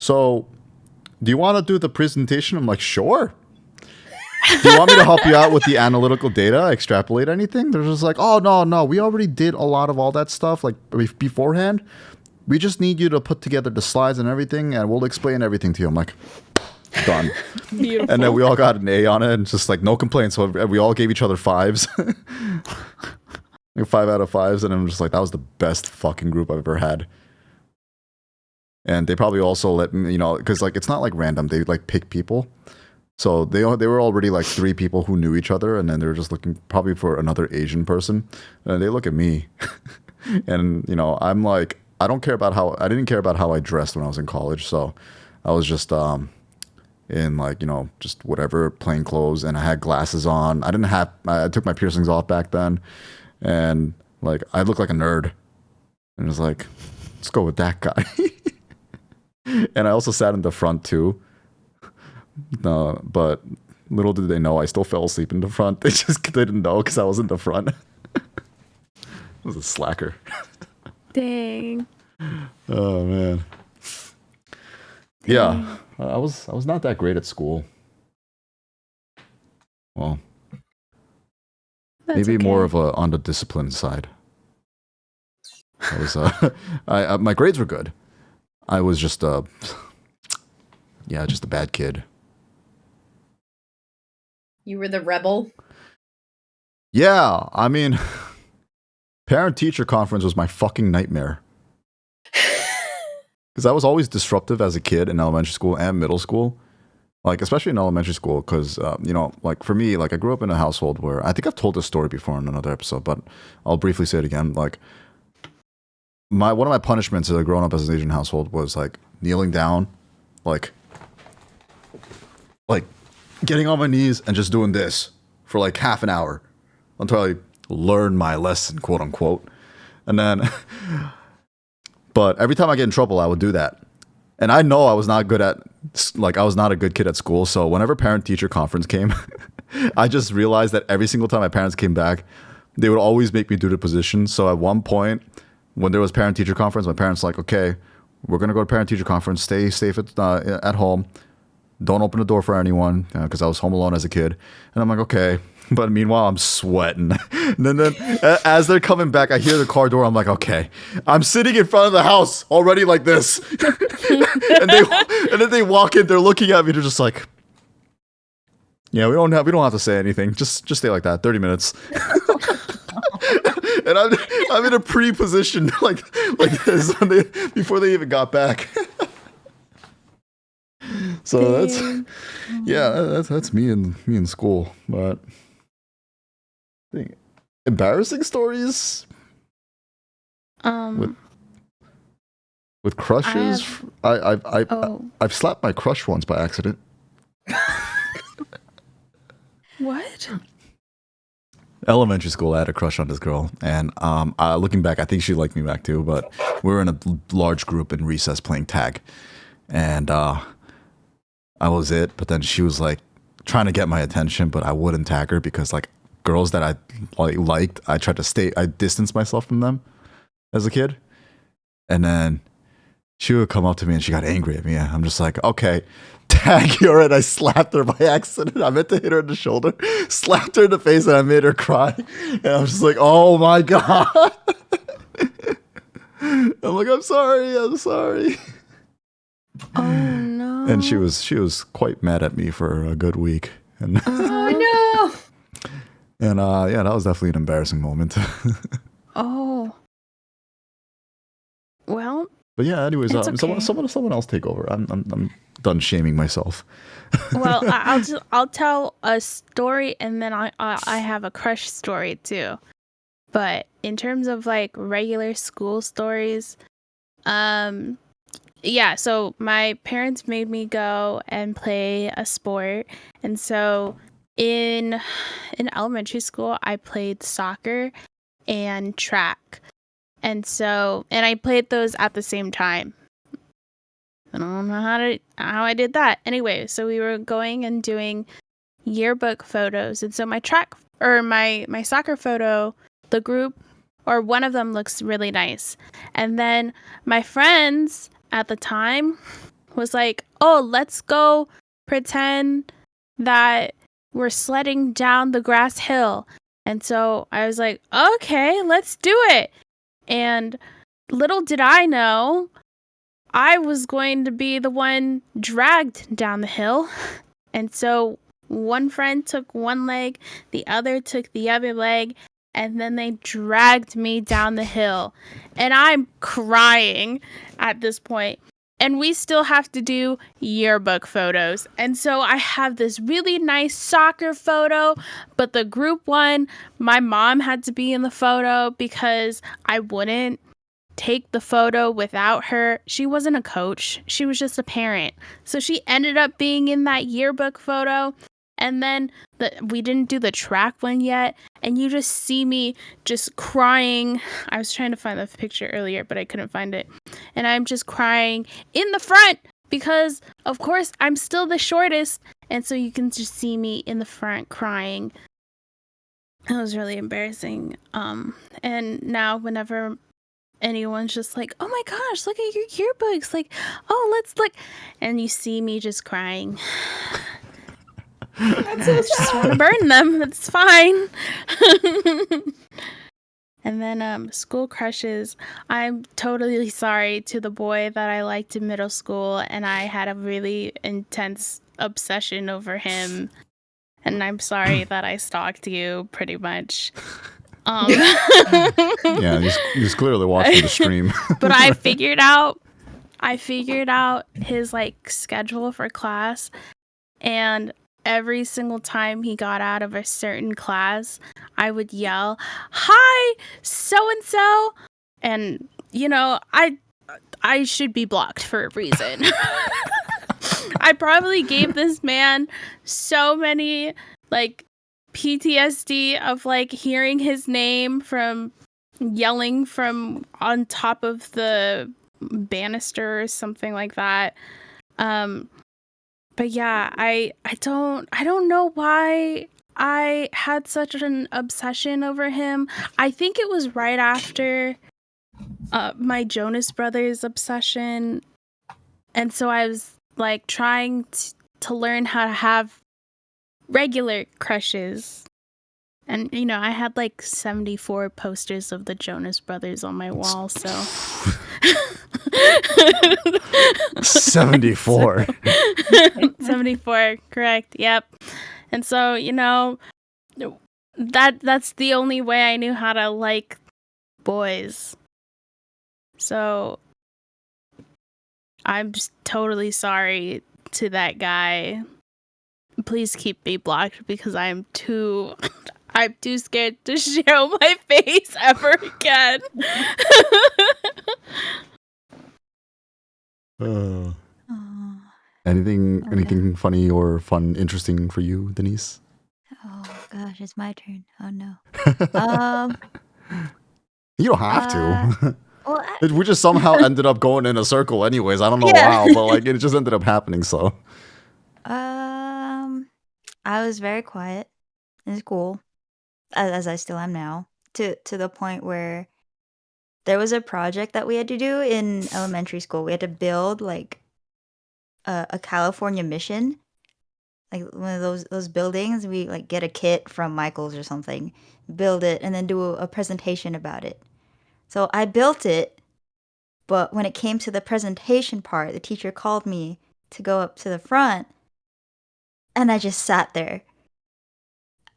so, do you want to do the presentation? I'm like, sure. Do you want me to help you out with the analytical data, extrapolate anything? They're just like, oh, no, we already did a lot of all that stuff like beforehand. We just need you to put together the slides and everything, and we'll explain everything to you. I'm like, done. Beautiful. And then we all got an A on it, and just like no complaints. So we all gave each other 5s. Like 5 out of 5s, and I'm just like, that was the best fucking group I've ever had. And they probably also let me, you know, because like it's not like random. They like pick people. So they were already like 3 people who knew each other, and then they were just looking probably for another Asian person. And they look at me, and you know, I'm like, I didn't care about how I dressed when I was in college. So I was just in like, you know, just whatever, plain clothes, and I had glasses on. I took my piercings off back then, and like I looked like a nerd. And it was like, let's go with that guy. And I also sat in the front too. No, but little did they know I still fell asleep in the front. They just didn't know because I was in the front. I was a slacker. Dang. Oh man. Yeah, I was not that great at school. Well, maybe okay. More of on the discipline side. I was my grades were good. I was just just a bad kid. You were the rebel? Yeah, I mean, parent-teacher conference was my fucking nightmare. Because I was always disruptive as a kid in elementary school and middle school. Like, especially in elementary school, because, you know, like, for me, like, I grew up in a household where, I think I've told this story before in another episode, but I'll briefly say it again. Like, one of my punishments as growing up as an Asian household was, like, kneeling down, like, getting on my knees and just doing this for, like, half an hour until I learned my lesson, quote unquote. And then, but every time I get in trouble, I would do that. And I know I was not good at, like, I was not a good kid at school. So whenever parent-teacher conference came, I just realized that every single time my parents came back, they would always make me do the position. So at one point, when there was parent-teacher conference, my parents were like, okay, we're going to go to parent-teacher conference. Stay safe at home. Don't open the door for anyone, because I was home alone as a kid. And I'm like, okay. But meanwhile, I'm sweating. And then as they're coming back, I hear the car door. I'm like, okay. I'm sitting in front of the house already like this. and then they walk in. They're looking at me. They're just like, yeah, we don't have to say anything. Just stay like that. 30 minutes. And I'm in a pre-position like this before they even got back. So that's me in school. But embarrassing stories with crushes. I've slapped my crush once by accident. What? Elementary school, I had a crush on this girl, and looking back, I think she liked me back too. But we were in a large group in recess playing tag, and I was it. But then she was like trying to get my attention, but I wouldn't tag her because like girls that I liked, I distanced myself from them as a kid. And then she would come up to me and she got angry at me. I'm just like, okay, tag her. And I slapped her by accident. I meant to hit her in the shoulder, slapped her in the face, and I made her cry. And I was just like, oh my God. I'm like, I'm sorry. Oh no. And she was quite mad at me for a good week. And Oh no. And yeah, that was definitely an embarrassing moment. Oh. Well. But yeah, anyways, okay. someone else take over. I'm done shaming myself. Well, I'll tell a story, and then I have a crush story too. But in terms of like regular school stories, yeah. So my parents made me go and play a sport, and so in elementary school, I played soccer and track. And I played those at the same time. I don't know how I did that. Anyway, so we were going and doing yearbook photos. And so my soccer photo, the group or one of them looks really nice. And then my friends at the time was like, "Oh, let's go pretend that we're sledding down the grass hill." And so I was like, "Okay, let's do it." And little did I know, I was going to be the one dragged down the hill. And so one friend took one leg, the other took the other leg, and then they dragged me down the hill. And I'm crying at this point. And we still have to do yearbook photos. And so I have this really nice soccer photo, but the group one, my mom had to be in the photo because I wouldn't take the photo without her. She wasn't a coach. She was just a parent. So she ended up being in that yearbook photo. And then we didn't do the track one yet. And you just see me just crying. I was trying to find the picture earlier, but I couldn't find it. And I'm just crying in the front because, of course, I'm still the shortest. And so you can just see me in the front crying. It was really embarrassing. And now whenever anyone's just like, "Oh my gosh, look at your yearbooks. Like, oh, let's look." And you see me just crying. That's so I just want to burn them. It's fine. And then school crushes. I'm totally sorry to the boy that I liked in middle school, and I had a really intense obsession over him. And I'm sorry that I stalked you, pretty much. Yeah, he's clearly watching the stream. But I figured out his like schedule for class, and every single time he got out of a certain class, I would yell, "Hi, so-and-so." And, you know, I should be blocked for a reason. I probably gave this man so many, like, PTSD of, like, hearing his name from yelling from on top of the banister or something like that. But yeah, I don't know why I had such an obsession over him. I think it was right after my Jonas Brothers obsession, and so I was like trying to learn how to have regular crushes. And, you know, I had like 74 posters of the Jonas Brothers on my wall, so. 74. 74, correct, yep. And so, you know, that's the only way I knew how to like boys. So, I'm just totally sorry to that guy. Please keep me blocked because I'm too scared to show my face ever again. Anything funny or fun, interesting for you, Danise? Oh gosh, it's my turn. Oh no. You don't have to. Well, We just somehow ended up going in a circle anyways. I don't know how, but like it just ended up happening, so. I was very quiet in school, as I still am now, to the point where there was a project that we had to do in elementary school. We had to build like a California mission, like one of those buildings. We like get a kit from Michael's or something, build it, and then do a presentation about it. So I built it, but when it came to the presentation part, the teacher called me to go up to the front, and I just sat there.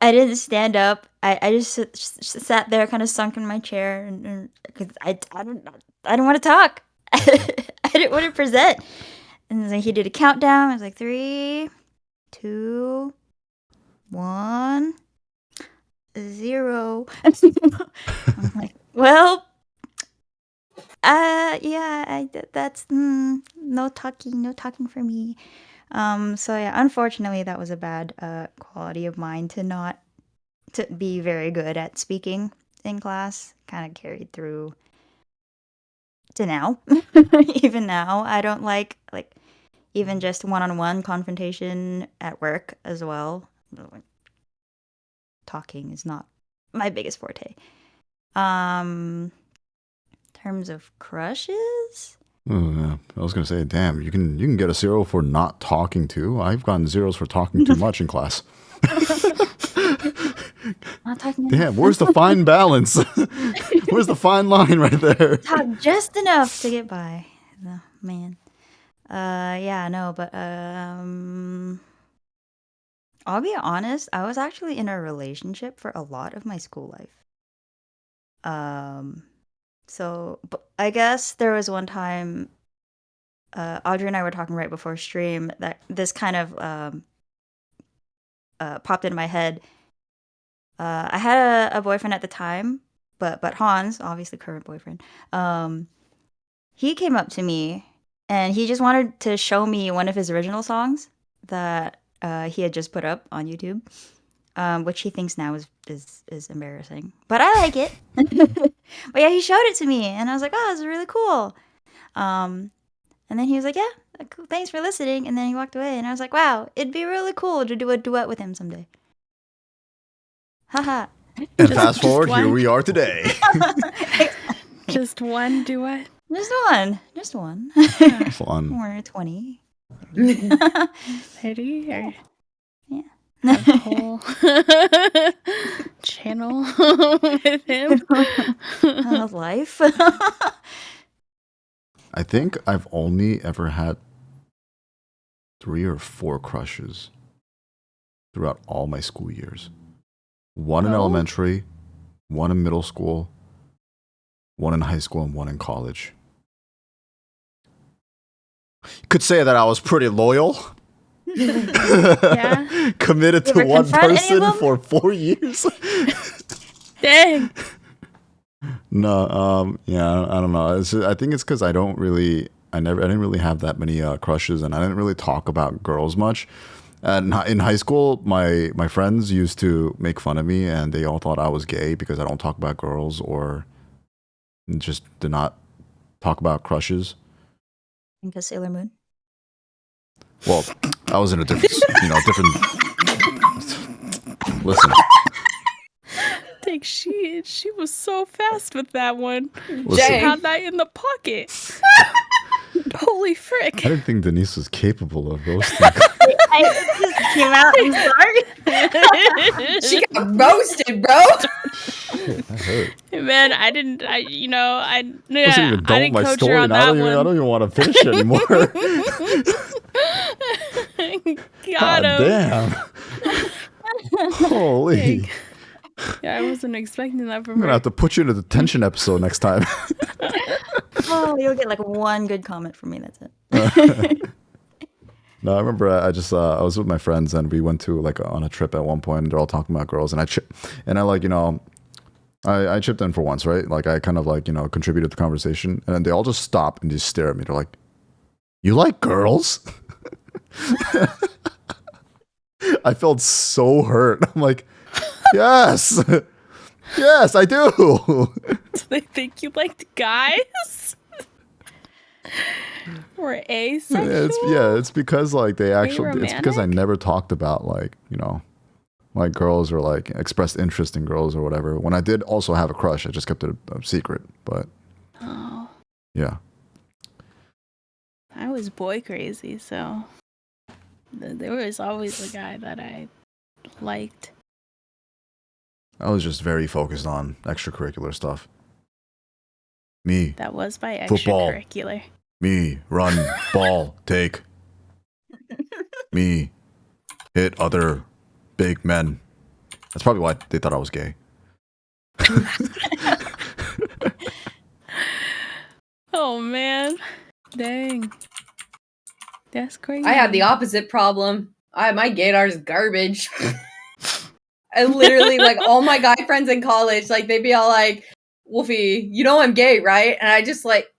I didn't stand up. I just sat there, kind of sunk in my chair, and because I don't want to talk. I didn't want to present. And then he did a countdown. I was like 3, 2, 1, 0. I'm like, well, yeah, that's no talking for me. So yeah, unfortunately, that was a bad quality of mine to be very good at speaking in class. Kind of carried through to now. Even now, I don't like even just one-on-one confrontation at work as well. Talking is not my biggest forte. Terms of crushes. Oh, yeah. I was gonna say, damn, you can get a 0 for not talking too. I've gotten 0s for talking too much in class. Not talking Damn, enough. where's the fine balance? Where's the fine line right there? Talk just enough to get by. Oh, man. Yeah, no, but I'll be honest, I was actually in a relationship for a lot of my school life. So but I guess there was one time Audrey and I were talking right before stream that this kind of popped into my head. I had a boyfriend at the time, but Hans, obviously current boyfriend, he came up to me and he just wanted to show me one of his original songs that he had just put up on YouTube, which he thinks now is embarrassing, but I like it. But yeah, he showed it to me, and I was like, "Oh, this is really cool." And then he was like, "Yeah, cool, thanks for listening." And then he walked away, and I was like, "Wow, it'd be really cool to do a duet with him someday." Haha. And fast forward, here we are today. Just one duet. Just one. Fun. Or 20. 30 or Yeah. a whole channel with him. Life. I think I've only ever had 3 or 4 crushes throughout all my school years. One in elementary, one in middle school, one in high school, and one in college. Could say that I was pretty loyal. Yeah. Committed to one person for 4 years. Dang. No, yeah, I don't know. I think it's because I didn't really have that many crushes, and I didn't really talk about girls much. And in high school, my friends used to make fun of me, and they all thought I was gay because I don't talk about girls or and just did not talk about crushes? Because Sailor Moon. Well, I was in a different, different. Listen. Dang, she was so fast with that one. Listen. She had that in the pocket. Holy frick. I didn't think Danise was capable of roasting. I just came out. I'm sorry. She got roasted, bro. Shit, that hurt. Man, I wasn't even I done didn't with my coach story. her on And that I one. don't even want to finish it anymore. Got him. Damn. Holy. Dang. Yeah, I wasn't expecting that from I'm gonna her. have to put you in a detention episode next time. Oh, you'll get like one good comment from me. That's it. No, I remember I was with my friends and we went to like on a trip at one point and they're all talking about girls and I chipped in for once, right? Like I kind of like, contributed to the conversation and then they all just stop and just stare at me. They're like, "You like girls?" I felt so hurt. I'm like, "Yes. Yes, I do." Do they think you liked guys? Or asexual? It's because like it's because I never talked about like, like girls or like expressed interest in girls or whatever. When I did also have a crush, I just kept it a secret, but yeah. I was boy crazy, so there was always a guy that I liked. I was just very focused on extracurricular stuff. Me. That was my Football. extracurricular. Me, run, ball, take. Me, hit other big men. That's probably why they thought I was gay. Oh man. Dang. That's crazy. I had the opposite problem. My gaydar's garbage. I literally, like, all my guy friends in college, like, they'd be all like, "Wolfy, you know I'm gay, right?" And I just like,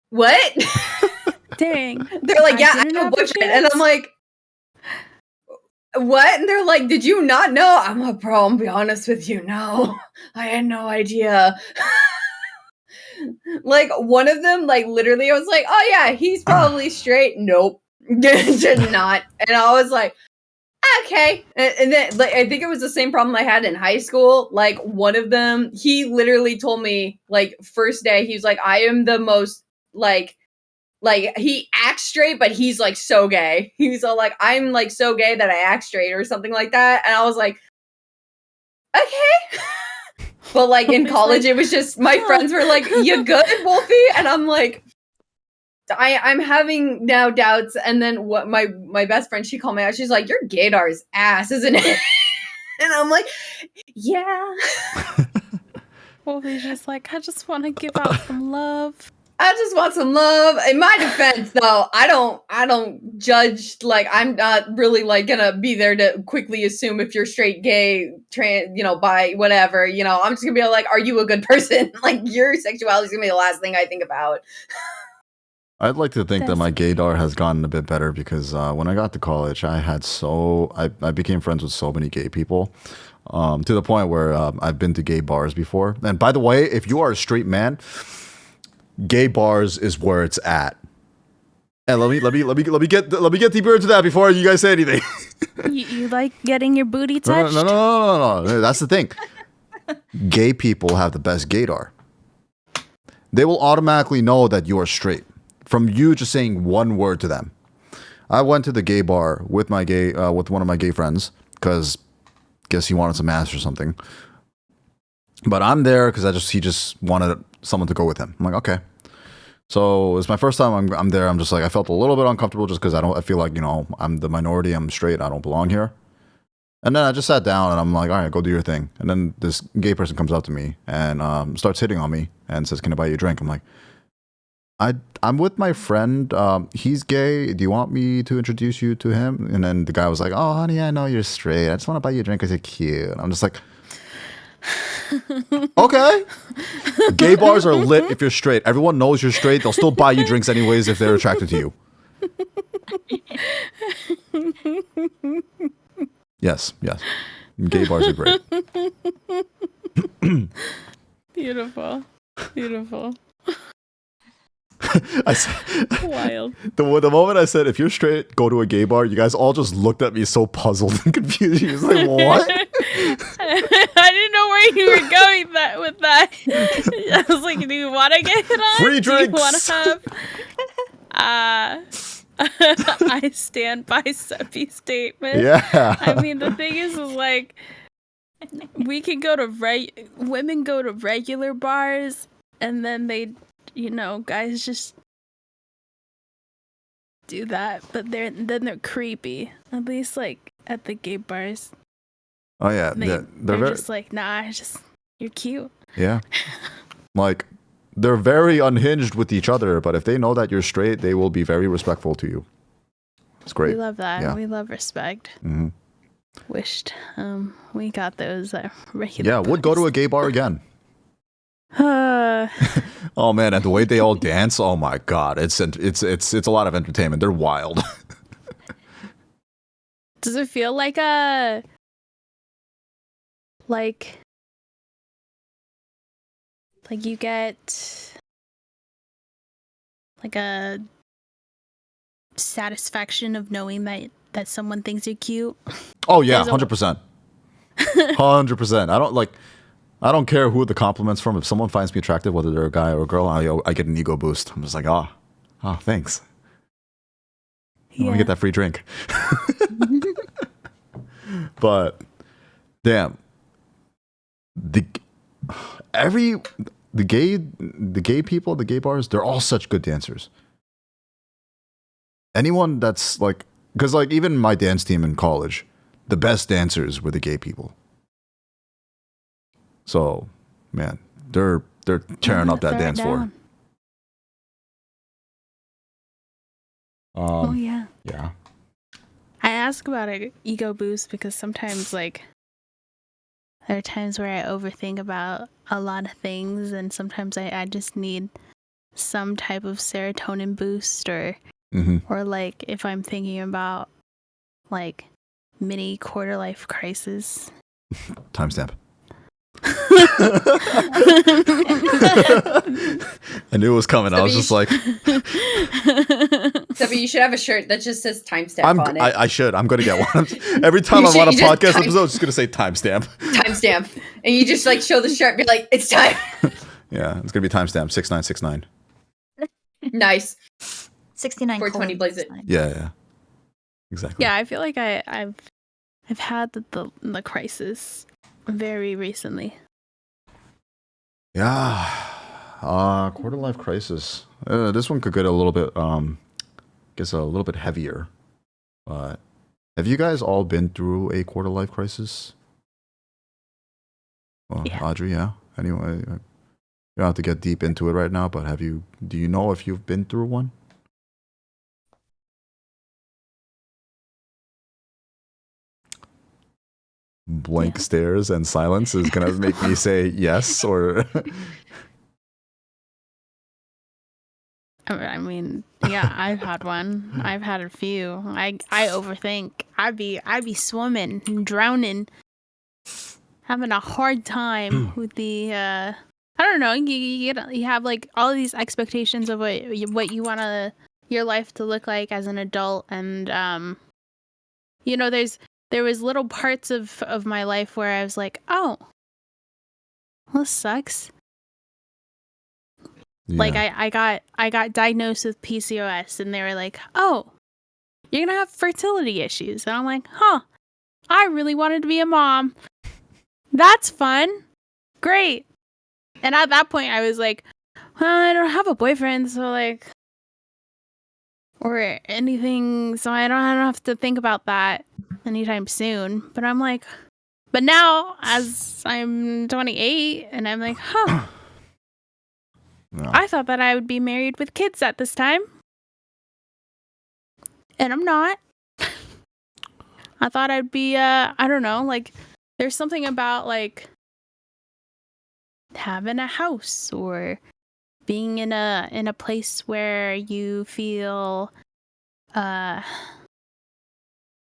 what? Dang. They're like, "Yeah, I didn't have a have a boyfriend." And I'm chance. like, what? And they're like, "Did you not know?" I'm like, "Bro, I'm gonna be honest with you, no. I had no idea." Like, one of them, like, literally, I was like, "Oh yeah, he's probably straight." Nope. Did not. And I was like, okay. And then, like, I think it was the same problem I had in high school. Like, one of them, he literally told me, like, first day, he was like, "I am the most, like, he acts straight, but he's, like, so gay." He was all like, "I'm, like, so gay that I act straight," or something like that. And I was like, okay. But, like, in college, it was just, my friends were like, "You good, Wolfy?" And I'm like, I'm having now doubts. And then what my best friend, she called me out. She's like, "Your gaydar's ass, isn't it?" And I'm like, yeah. Well, he's just like, I just want to give out some love. I just want some love. In my defense, though, I don't judge. Like, I'm not really like gonna be there to quickly assume if you're straight, gay, trans, bi, whatever. I'm just gonna be like, "Are you a good person?" Like, your sexuality is gonna be the last thing I think about. I'd like to think that my gaydar has gotten a bit better because when I got to college, I became friends with so many gay people to the point where I've been to gay bars before. And by the way, if you are a straight man, gay bars is where it's at. And let me get deeper into that before you guys say anything. You like getting your booty touched? No. That's the thing. Gay people have the best gaydar. They will automatically know that you are straight from you just saying one word to them. I went to the gay bar with with one of my gay friends because guess he wanted some ass or something. But I'm there because he just wanted someone to go with him. I'm like, okay. So it's my first time I'm there. I'm just like, I felt a little bit uncomfortable just because I feel like, I'm the minority, I'm straight, I don't belong here. And then I just sat down and I'm like, all right, go do your thing. And then this gay person comes up to me and starts hitting on me and says, "Can I buy you a drink?" I'm like, I'm with my friend. He's gay. Do you want me to introduce you to him? And then the guy was like, "Oh, honey, I know you're straight. I just want to buy you a drink because you're cute." I'm just like, okay. Gay bars are lit if you're straight. Everyone knows you're straight. They'll still buy you drinks anyways if they're attracted to you. Yes. Gay bars are great. Beautiful. I said, Wild. the moment I said, if you're straight, go to a gay bar, you guys all just looked at me so puzzled and confused. You was like, what? I didn't know where you were going with that. I was like, do you want to get it on? Free drinks. Do you want to have... I stand by Sepy's statement. Yeah. I mean, the thing is like, we can go to women go to regular bars, and then they, guys just do that, but they're creepy. At least like at the gay bars. Oh yeah, they're very, just like, nah, you're cute. Yeah. Like, they're very unhinged with each other, but if they know that you're straight, they will be very respectful to you. It's great. We love that. Yeah. We love respect. Mm-hmm. Wished we got those regular. Yeah, would go to a gay bar again. Uh, Oh man, and the way they all dance, oh my god, it's a lot of entertainment. They're wild. Does it feel like you get like a satisfaction of knowing that someone thinks you're cute? Oh yeah, 100%. 100%. I don't care who the compliments from. If someone finds me attractive, whether they're a guy or a girl, I get an ego boost. I'm just like, oh, thanks. I want to get that free drink. But damn, the gay people, the gay bars, they're all such good dancers. Anyone that's like, because like even my dance team in college, the best dancers were the gay people. So, man, they're tearing up that dance floor. Oh yeah. Yeah. I ask about an ego boost because sometimes like there are times where I overthink about a lot of things, and sometimes I just need some type of serotonin boost, or like if I'm thinking about like mini quarter life crisis. Timestamp. I knew it was coming. I was just like, Sepy, you should have a shirt that just says timestamp on it. I should. I'm going to get one. Every time I'm on a podcast episode, it's just going to say timestamp. Timestamp. And you just like show the shirt and be like, it's time. Yeah, it's going to be timestamp 6969. Nice. 69 420 blaze it. Yeah. Exactly. Yeah, I feel like I've had the crisis very recently. Yeah. Quarter life crisis. This one could get a little bit a little bit heavier. But have you guys all been through a quarter life crisis? Well, yeah. Adri, yeah. Anyway, you don't have to get deep into it right now, but do you know if you've been through one? Blank stares and silence is gonna make me say yes or I mean, yeah, I've had one. I've had a few. I overthink. I'd be swimming and drowning, having a hard time with the I don't know. You have like all of these expectations of what you want your life to look like as an adult, and there was little parts of my life where I was like, oh, well, this sucks. Yeah. Like I got diagnosed with PCOS, and they were like, oh, you're gonna have fertility issues, and I'm like, huh, I really wanted to be a mom. That's fun, great. And at that point, I was like, well, I don't have a boyfriend, so like, or anything, so I don't have to think about that anytime soon. But I'm like, but now as I'm 28, and I'm like, huh. No. I thought that I would be married with kids at this time. And I'm not. I thought I'd be, I don't know, like, there's something about, like, having a house or being in a place where you feel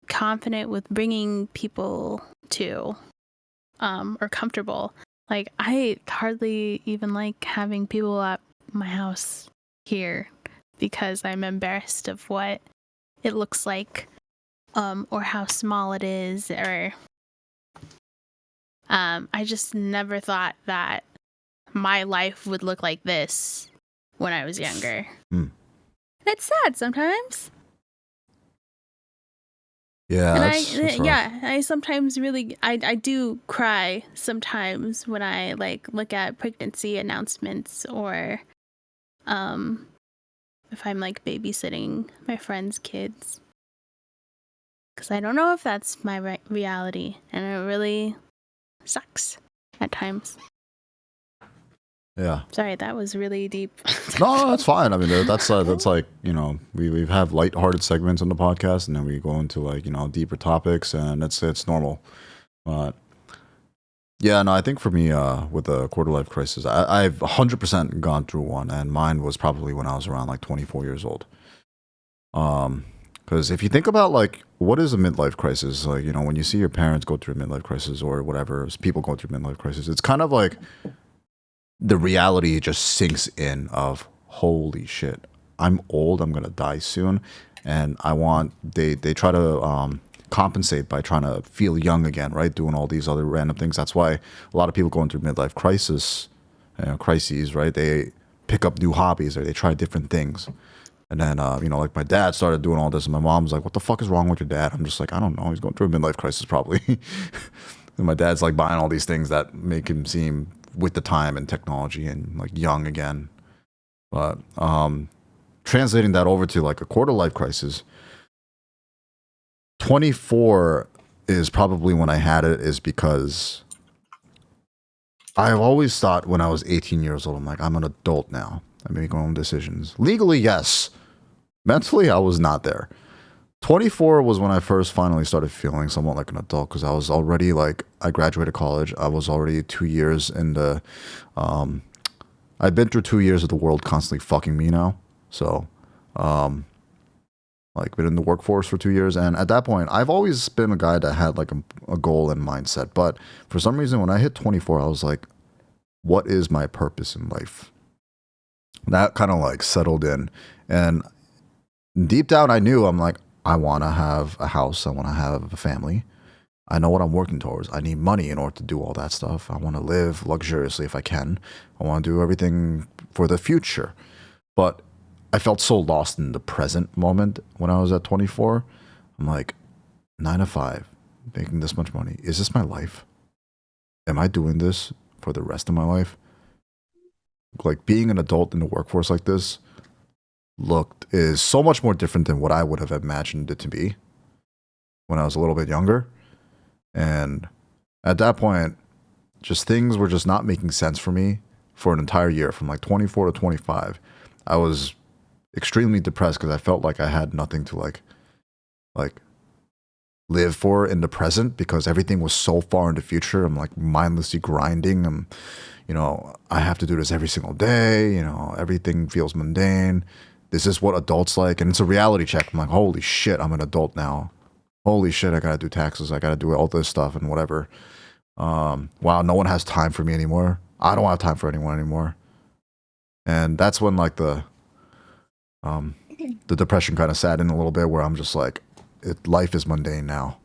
confident with bringing people to, or comfortable. Like, I hardly even like having people at my house here because I'm embarrassed of what it looks like, or how small it is, or I just never thought that my life would look like this when I was younger. It's sad sometimes. Yeah, And that's rough. I sometimes really, I do cry sometimes when I like look at pregnancy announcements, or if I'm like babysitting my friends' kids, because I don't know if that's my reality, and it really sucks at times. Yeah. Sorry, that was really deep. No, that's fine. I mean, that's like, you know, we have lighthearted segments on the podcast, and then we go into like, you know, deeper topics, and it's normal. But yeah, no, I think for me, with the quarter life crisis, I've 100% gone through one, and mine was probably when I was around like 24 years old. Because if you think about like what is a midlife crisis, like, you know, when you see your parents go through a midlife crisis or whatever, people go through midlife crisis, it's kind of like the reality just sinks in of holy shit, I'm old, I'm gonna die soon, and they try to compensate by trying to feel young again, right? Doing all these other random things. That's why a lot of people going through midlife crises, right? They pick up new hobbies or they try different things. And then, you know, like my dad started doing all this, and my mom's like, "What the fuck is wrong with your dad?" I'm just like, I don't know. He's going through a midlife crisis probably. And my dad's like buying all these things that make him seem with the time and technology and like young again. But translating that over to like a quarter life crisis, 24 is probably when I had it, is because I've always thought when I was 18 years old, I'm like, I'm an adult now. I make my own decisions. Legally, yes. Mentally, I was not there. 24 was when I first finally started feeling somewhat like an adult, because I was already like, I graduated college. I was already 2 years in the, I've been through 2 years of the world constantly fucking me now. So, like been in the workforce for 2 years. And at that point, I've always been a guy that had like a goal and mindset. But for some reason, when I hit 24, I was like, what is my purpose in life? That kind of like settled in. And deep down, I knew, I'm like, I want to have a house. I want to have a family. I know what I'm working towards. I need money in order to do all that stuff. I want to live luxuriously if I can. I want to do everything for the future. But I felt so lost in the present moment when I was at 24. I'm like, 9 to 5, making this much money. Is this my life? Am I doing this for the rest of my life? Like being an adult in the workforce like this is so much more different than what I would have imagined it to be when I was a little bit younger. And at that point, just things were just not making sense for me for an entire year. From like 24 to 25, I was extremely depressed because I felt like I had nothing to like live for in the present, because everything was so far in the future. I'm like mindlessly grinding. You know, I have to do this every single day. You know, everything feels mundane. This is what adults like. And it's a reality check. I'm like, holy shit, I'm an adult now. Holy shit, I gotta do taxes. I gotta do all this stuff and whatever. Wow, no one has time for me anymore. I don't have time for anyone anymore. And that's when like the depression kind of sat in a little bit, where I'm just like, life is mundane now.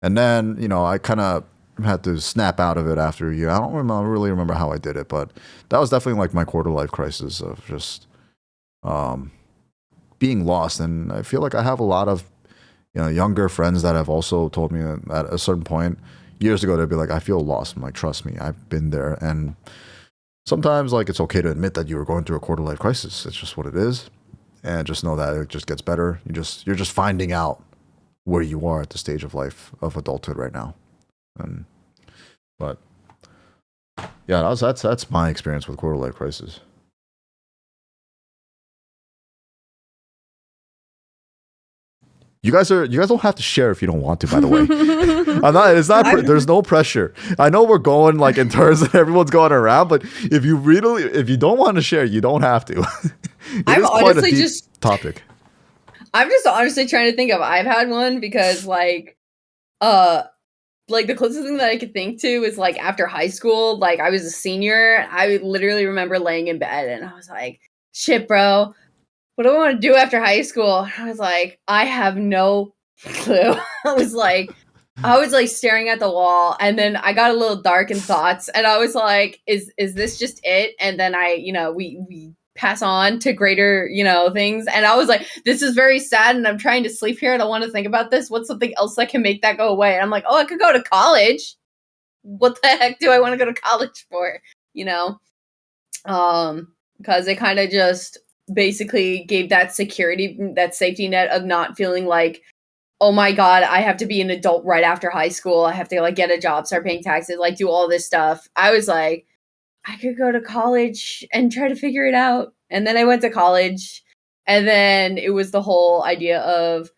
And then, you know, I kind of had to snap out of it after a year. I don't really remember how I did it, but that was definitely like my quarter life crisis of just being lost. And I feel like I have a lot of, you know, younger friends that have also told me at a certain point years ago, they'd be like, I feel lost. I'm like, trust me, I've been there. And sometimes like it's okay to admit that you were going through a quarter life crisis. It's just what it is. And just know that it just gets better. You're just finding out where you are at the stage of life of adulthood right now. But yeah, that's my experience with quarter life crisis. You guys don't have to share if you don't want to, by the way. There's no pressure. I know we're going like in turns and everyone's going around, but if you don't want to share, you don't have to. I'm honestly just topic. I'm just honestly trying to think of, I've had one because like like the closest thing that I could think to is like after high school, like I was a senior. I literally remember laying in bed and I was like, shit, bro, what do I want to do after high school? And I was like, I have no clue. I was like staring at the wall, and then I got a little dark in thoughts, and I was like, is this just it? And then we pass on to greater, things. And I was like, this is very sad, and I'm trying to sleep here. I don't want to think about this. What's something else that can make that go away? And I'm like, oh, I could go to college. What the heck do I want to go to college for? Because it kind of just basically gave that security, that safety net of not feeling like, oh my God, I have to be an adult right after high school. I have to like get a job, start paying taxes, like do all this stuff. I was like, I could go to college and try to figure it out. And then I went to college, and then it was the whole idea of,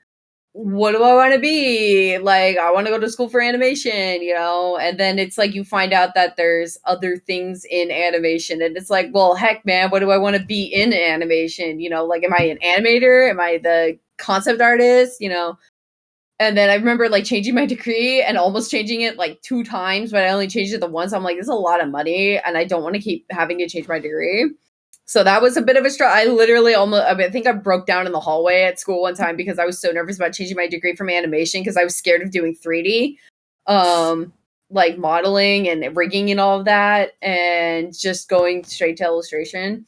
what do I want to be? Like, I want to go to school for animation, and then it's like you find out that there's other things in animation, and it's like, well, heck, man, what do I want to be in animation? Like, am I an animator? Am I the concept artist? And then I remember like changing my degree and almost changing it like 2 times, but I only changed it the once. I'm like, this is a lot of money, and I don't want to keep having to change my degree. So that was a bit of a struggle. I literally I think I broke down in the hallway at school one time because I was so nervous about changing my degree from animation because I was scared of doing 3D, like modeling and rigging and all of that, and just going straight to illustration.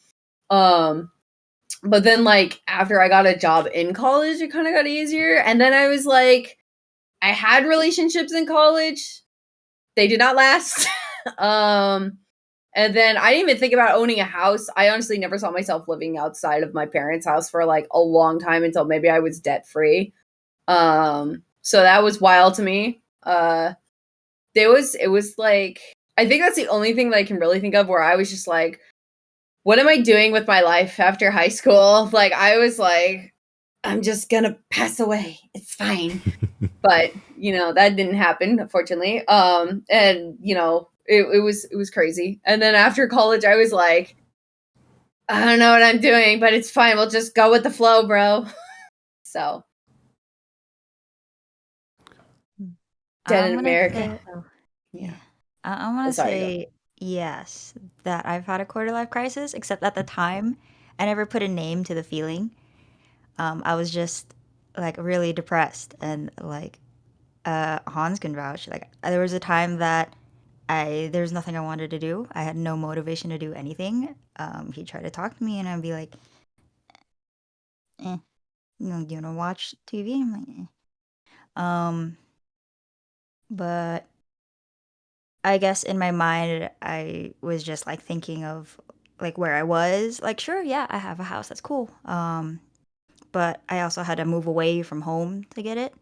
But then like after I got a job in college, it kind of got easier. And then I was like, I had relationships in college. They did not last. And then I didn't even think about owning a house. I honestly never saw myself living outside of my parents' house for like a long time until maybe I was debt free. So that was wild to me. It was like, I think that's the only thing that I can really think of where I was just like, what am I doing with my life after high school? Like, I was like, I'm just gonna pass away. It's fine. But, that didn't happen, unfortunately. And, it was crazy. And then after college, I was like, I don't know what I'm doing, but it's fine. We'll just go with the flow, bro. So. Dead in America. Yeah. I'm going to say yes, that I've had a quarter life crisis, except at the time, I never put a name to the feeling. I was just like really depressed, and like Hans can vouch. Like, there was a time that there was nothing I wanted to do. I had no motivation to do anything. He'd try to talk to me, and I'd be like, do you want to watch TV? I'm like, but I guess in my mind, I was just like thinking of like where I was. Like, sure, yeah, I have a house. That's cool. But I also had to move away from home to get it.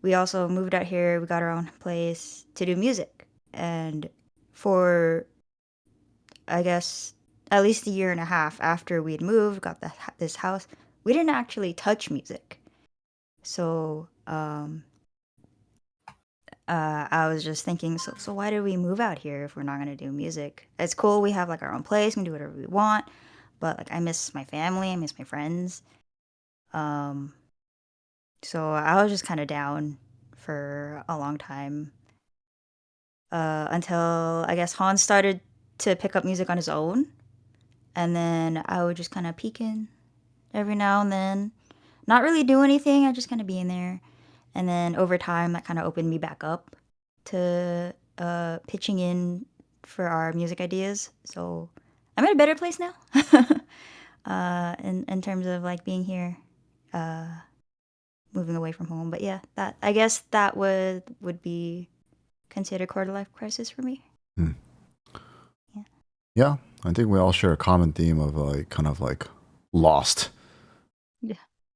We also moved out here. We got our own place to do music. And for, I guess, at least a year and a half after we'd moved, got this house, we didn't actually touch music. So, I was just thinking, so why did we move out here if we're not going to do music? It's cool. We have like our own place. We can do whatever we want. But like, I miss my family. I miss my friends. So I was just kind of down for a long time. Until I guess Hans started to pick up music on his own. And then I would just kind of peek in every now and then. Not really do anything. I'd just kind of be in there. And then over time, that kind of opened me back up to pitching in for our music ideas. So I'm in a better place now in terms of like being here, moving away from home. But yeah, that I guess that would be considered quarter life crisis for me. Yeah, I think we all share a common theme of like kind of like lost.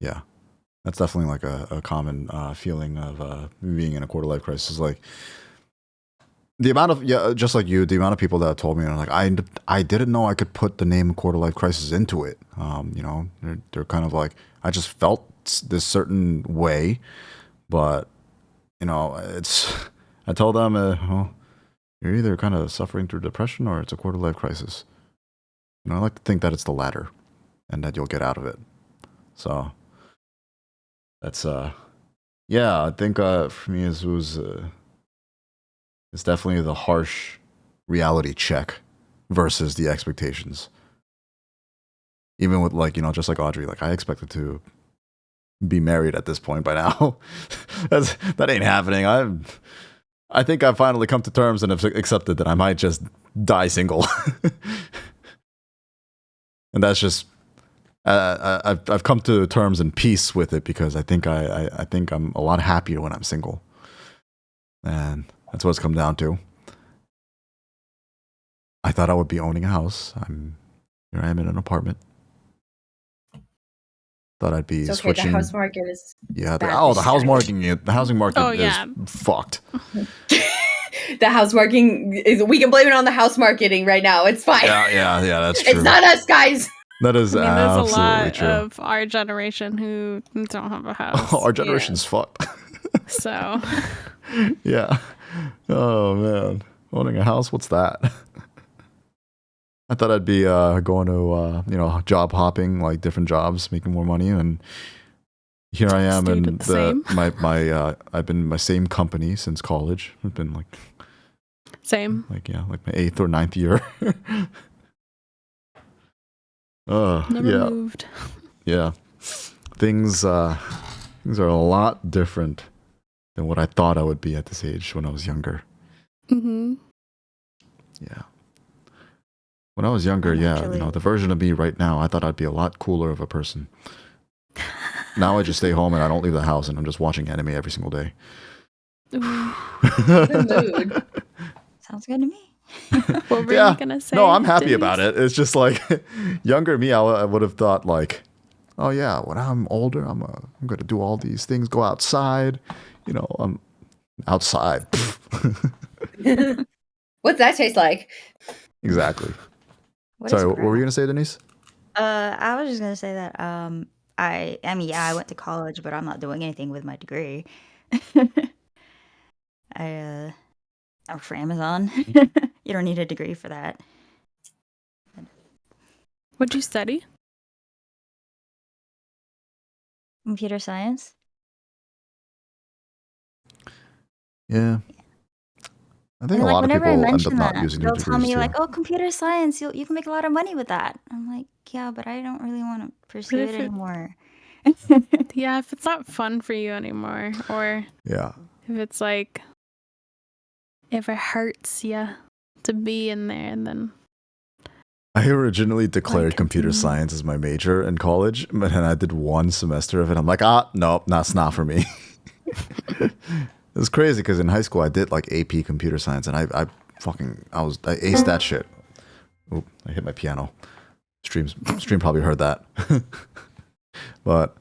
Yeah. That's definitely like a common feeling of being in a quarter life crisis. Like the amount of, just like you, the amount of people that told me, like, I didn't know I could put the name quarter life crisis into it. They're kind of like, I just felt this certain way, but I told them, well, you're either kind of suffering through depression or it's a quarter life crisis. I like to think that it's the latter and that you'll get out of it. So that's Yeah, I think for me it was it's definitely the harsh reality check versus the expectations. Even with like, just like Audrey, like I expected to be married at this point by now. That ain't happening. I think I've finally come to terms and have accepted that I might just die single. And that's just I've come to terms and peace with it because I think I think I'm a lot happier when I'm single. And that's what it's come down to. I thought I would be owning a house. Here I am in an apartment. Thought I'd be It's okay. switching. The house market is Yeah. bad The this house year. market. The housing market Oh, is yeah. fucked. The house marketing is. We can blame it on the house marketing right now. It's fine. Yeah. That's true. It's not us, guys. That is I mean, there's a absolutely lot true. of our generation who don't have a house. Our generation's fucked. So, Yeah. Oh man, owning a house. What's that? I thought I'd be going to job hopping, like different jobs, making more money, and here I am Stayed in at the same. I've been in my same company since college. I've been same. like my 8th or 9th year. Never Yeah, moved. yeah. Things are a lot different than what I thought I would be at this age when I was younger. Mm-hmm. Yeah. When I was younger, the version of me right now, I thought I'd be a lot cooler of a person. Now I just stay home and I don't leave the house and I'm just watching anime every single day. Good mood. Sounds good to me. What were you gonna say? No, I'm happy Denise? about it. It's just like younger me, I would have thought like, oh yeah, when I'm older, I'm going to do all these things, go outside. I'm outside. What's that taste like? Exactly. What Sorry, is what were you gonna say, Denise? I was just gonna say that I mean, yeah, I went to college, but I'm not doing anything with my degree. I work for Amazon. You don't need a degree for that. What'd you study? Computer science. Yeah. I think And a like lot of whenever I people end up mention not that, using their they'll tell degrees me too. like, "Oh, computer science, you can make a lot of money with that." I'm like, "Yeah, but I don't really want to pursue if it it- anymore." Yeah, if it's not fun for you anymore, or Yeah. if it's like, if it hurts you to be in there, and then I originally declared computer continue. science as my major in college, but then I did one semester of it. I'm like, nope, that's not for me. It was crazy because in high school I did like AP computer science, and I aced that shit. Oop, I hit my piano. Stream probably heard that. But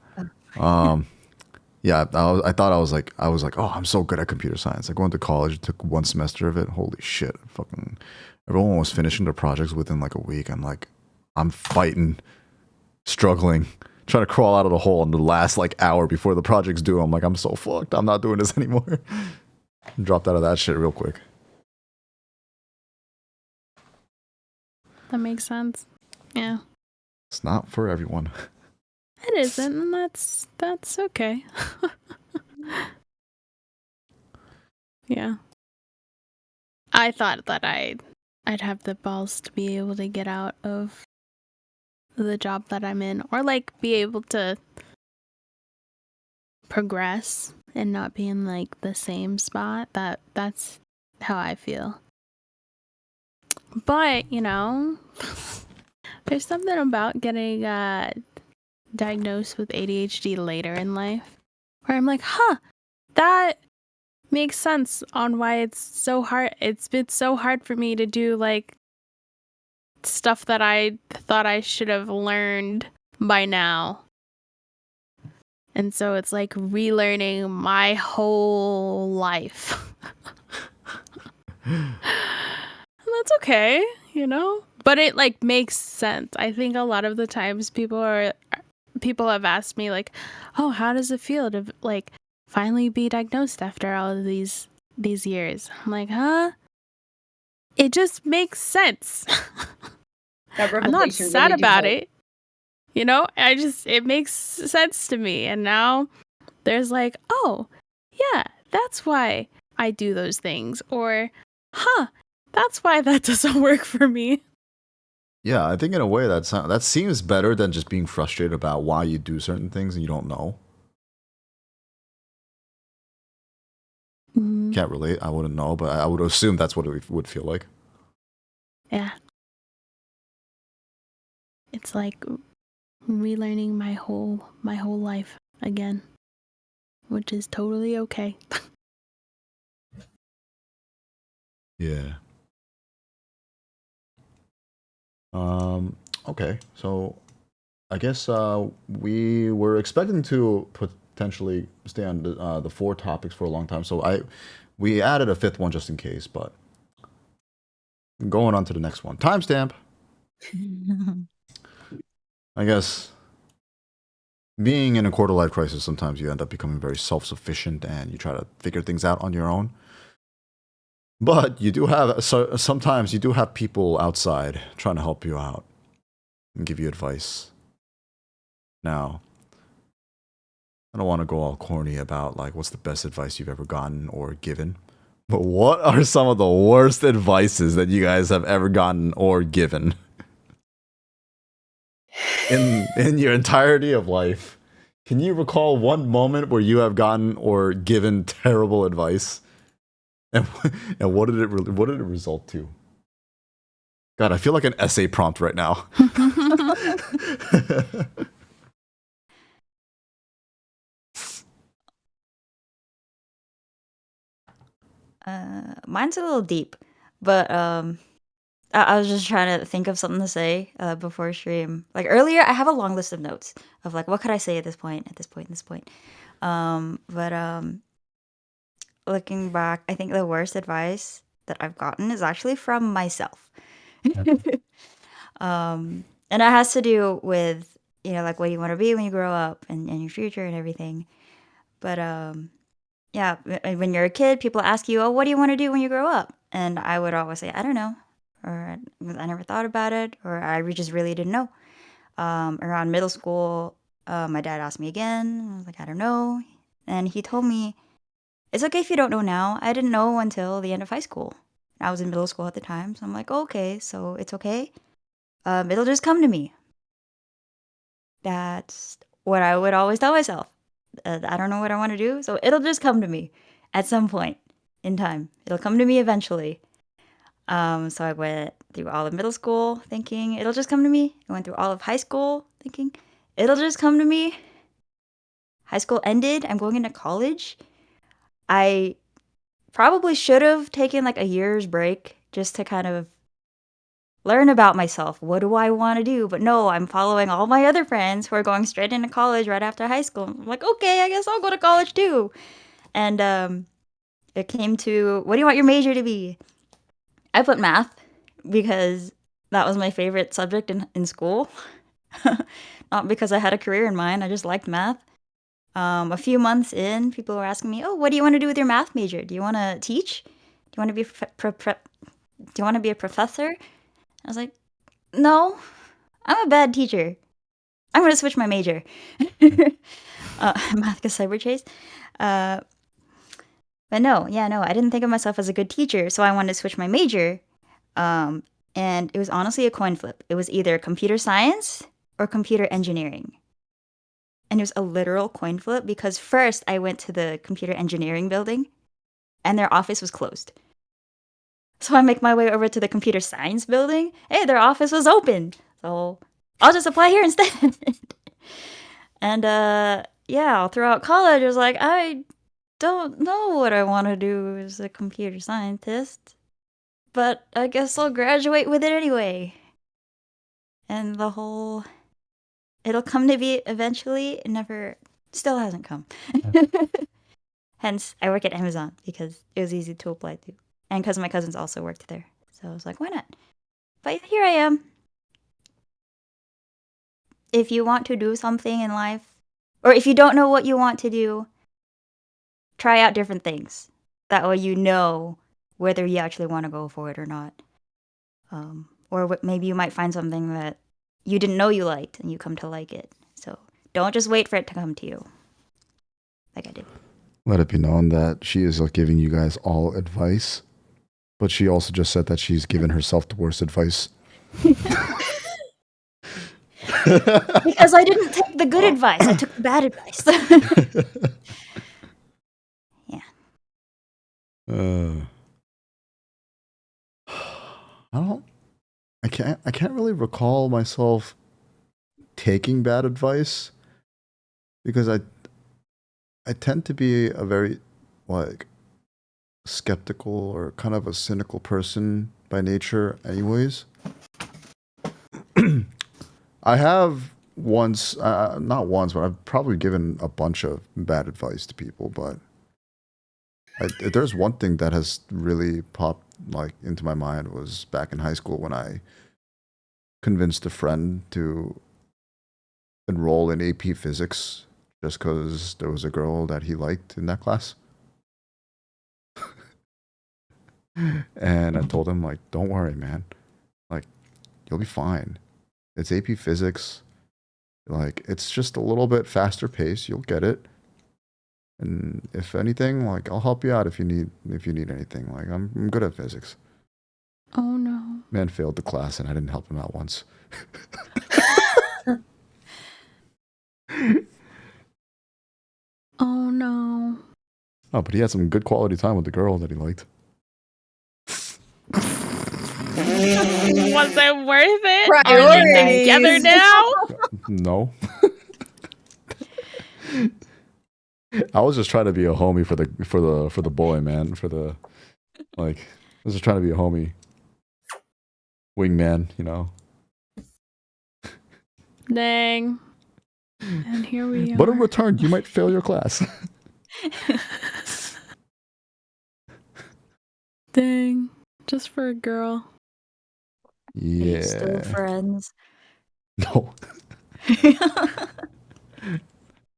yeah, I thought I was like, oh, I'm so good at computer science. I went to college, took one semester of it. Holy shit! Fucking everyone was finishing their projects within like a week. I'm like, I'm fighting, struggling, trying to crawl out of the hole in the last like hour before the project's due. I'm like, I'm so fucked. I'm not doing this anymore. Dropped out of that shit real quick. that makes sense. Yeah, It's not for everyone. it isn't, and that's okay. Yeah, I thought that I'd have the balls to be able to get out of the job that I'm in, or like be able to progress and not be in like the same spot. That's how I feel. But there's something about getting diagnosed with ADHD later in life where I'm like, that makes sense on why it's so hard. It's been so hard for me to do like stuff that I thought I should have learned by now. And so it's like relearning my whole life. And that's okay, But it like makes sense. I think a lot of the times people have asked me like, "Oh, how does it feel to like finally be diagnosed after all of these years?" I'm like, "Huh? It just makes sense." That I'm not revelation sad really about did it. It makes sense to me. And now there's like, oh, yeah, that's why I do those things. Or, that's why that doesn't work for me. Yeah, I think in a way that seems better than just being frustrated about why you do certain things and you don't know. Can't relate. I wouldn't know, but I would assume that's what it would feel like. Yeah. It's like relearning my whole life again, which is totally okay. Yeah. Okay, so I guess we were expecting to potentially stay on the 4 topics for a long time, so we added a 5th one just in case, but going on to the next one. Timestamp. I guess being in a quarter life crisis, sometimes you end up becoming very self-sufficient and you try to figure things out on your own. But you do have sometimes you do have people outside trying to help you out and give you advice. Now, I don't want to go all corny about like what's the best advice you've ever gotten or given. But what are some of the worst advices that you guys have ever gotten or given in your entirety of life? Can you recall one moment where you have gotten or given terrible advice? And what did it result to? God, I feel like an essay prompt right now. Mine's a little deep, but I was just trying to think of something to say before stream. Like earlier, I have a long list of notes of like what could I say at this point, at this point, at this point. But looking back, I think the worst advice that I've gotten is actually from myself. And it has to do with, you know, like what you want to be when you grow up and your future and everything. But yeah, when you're a kid, people ask you, oh, what do you want to do when you grow up? And I would always say, I don't know. Or I never thought about it, or I just really didn't know. Around middle school, my dad asked me again. I was like, I don't know. And he told me, it's okay if you don't know now. I didn't know until the end of high school. I was in middle school at the time. So I'm like, oh, okay, so it's okay. It'll just come to me. That's what I would always tell myself. I don't know what I want to do, so it'll just come to me at some point in time. It'll come to me eventually. So I went through all of middle school thinking it'll just come to me. I went through all of high school thinking it'll just come to me. High school ended. I'm going into college. I probably should have taken like a year's break just to kind of learn about myself. What do I want to do? But no, I'm following all my other friends who are going straight into college right after high school. I'm like, okay, I guess I'll go to college too. And it came to, what do you want your major to be? I put math because that was my favorite subject in school. Not because I had a career in mind. I just liked math. A few months in, people were asking me, oh, what do you want to do with your math major? Do you want to teach? Do you want to be do you want to be a professor? I was like, no, I'm a bad teacher. I'm going to switch my major. Math because cyber chase. But no, I didn't think of myself as a good teacher, so I wanted to switch my major. And it was honestly a coin flip. It was either computer science or computer engineering. And it was a literal coin flip because first I went to the computer engineering building and their office was closed. So I make my way over to the computer science building. Hey, their office was open. So I'll just apply here instead. And all throughout college, I was like, I don't know what I want to do as a computer scientist, but I guess I'll graduate with it anyway. And the whole, it'll come to me eventually, still hasn't come. Hence, I work at Amazon because it was easy to apply to. And because my cousins also worked there. So I was like, why not? But here I am. If you want to do something in life, or if you don't know what you want to do, try out different things. That way you know whether you actually want to go for it or not. Or maybe you might find something that you didn't know you liked and you come to like it. So don't just wait for it to come to you like I did. let it be known that she is giving you guys all advice, but she also just said that she's given herself the worst advice. Because I didn't take the good advice. I took the bad advice. Yeah. I can't really recall myself taking bad advice because I tend to be a very skeptical or kind of a cynical person by nature anyways. I have once, not once, but I've probably given a bunch of bad advice to people, but there's one thing that has really popped into my mind was back in high school when I convinced a friend to enroll in AP Physics just because there was a girl that he liked in that class. And I told him, don't worry, man. You'll be fine. It's AP Physics. It's just a little bit faster pace. You'll get it. And if anything, I'll help you out if you need anything. I'm good at physics. Oh no. Man failed the class and I didn't help him out once. Oh no. Oh, but he had some good quality time with the girl that he liked. Was it worth it? Priorities. Are they together now? No. I was just trying to be a homie for the boy, man. I was just trying to be a homie. Wingman, you know. Dang. And here we are. But in return, you might fail your class. Dang. Just for a girl. Yeah. Are you still friends? No.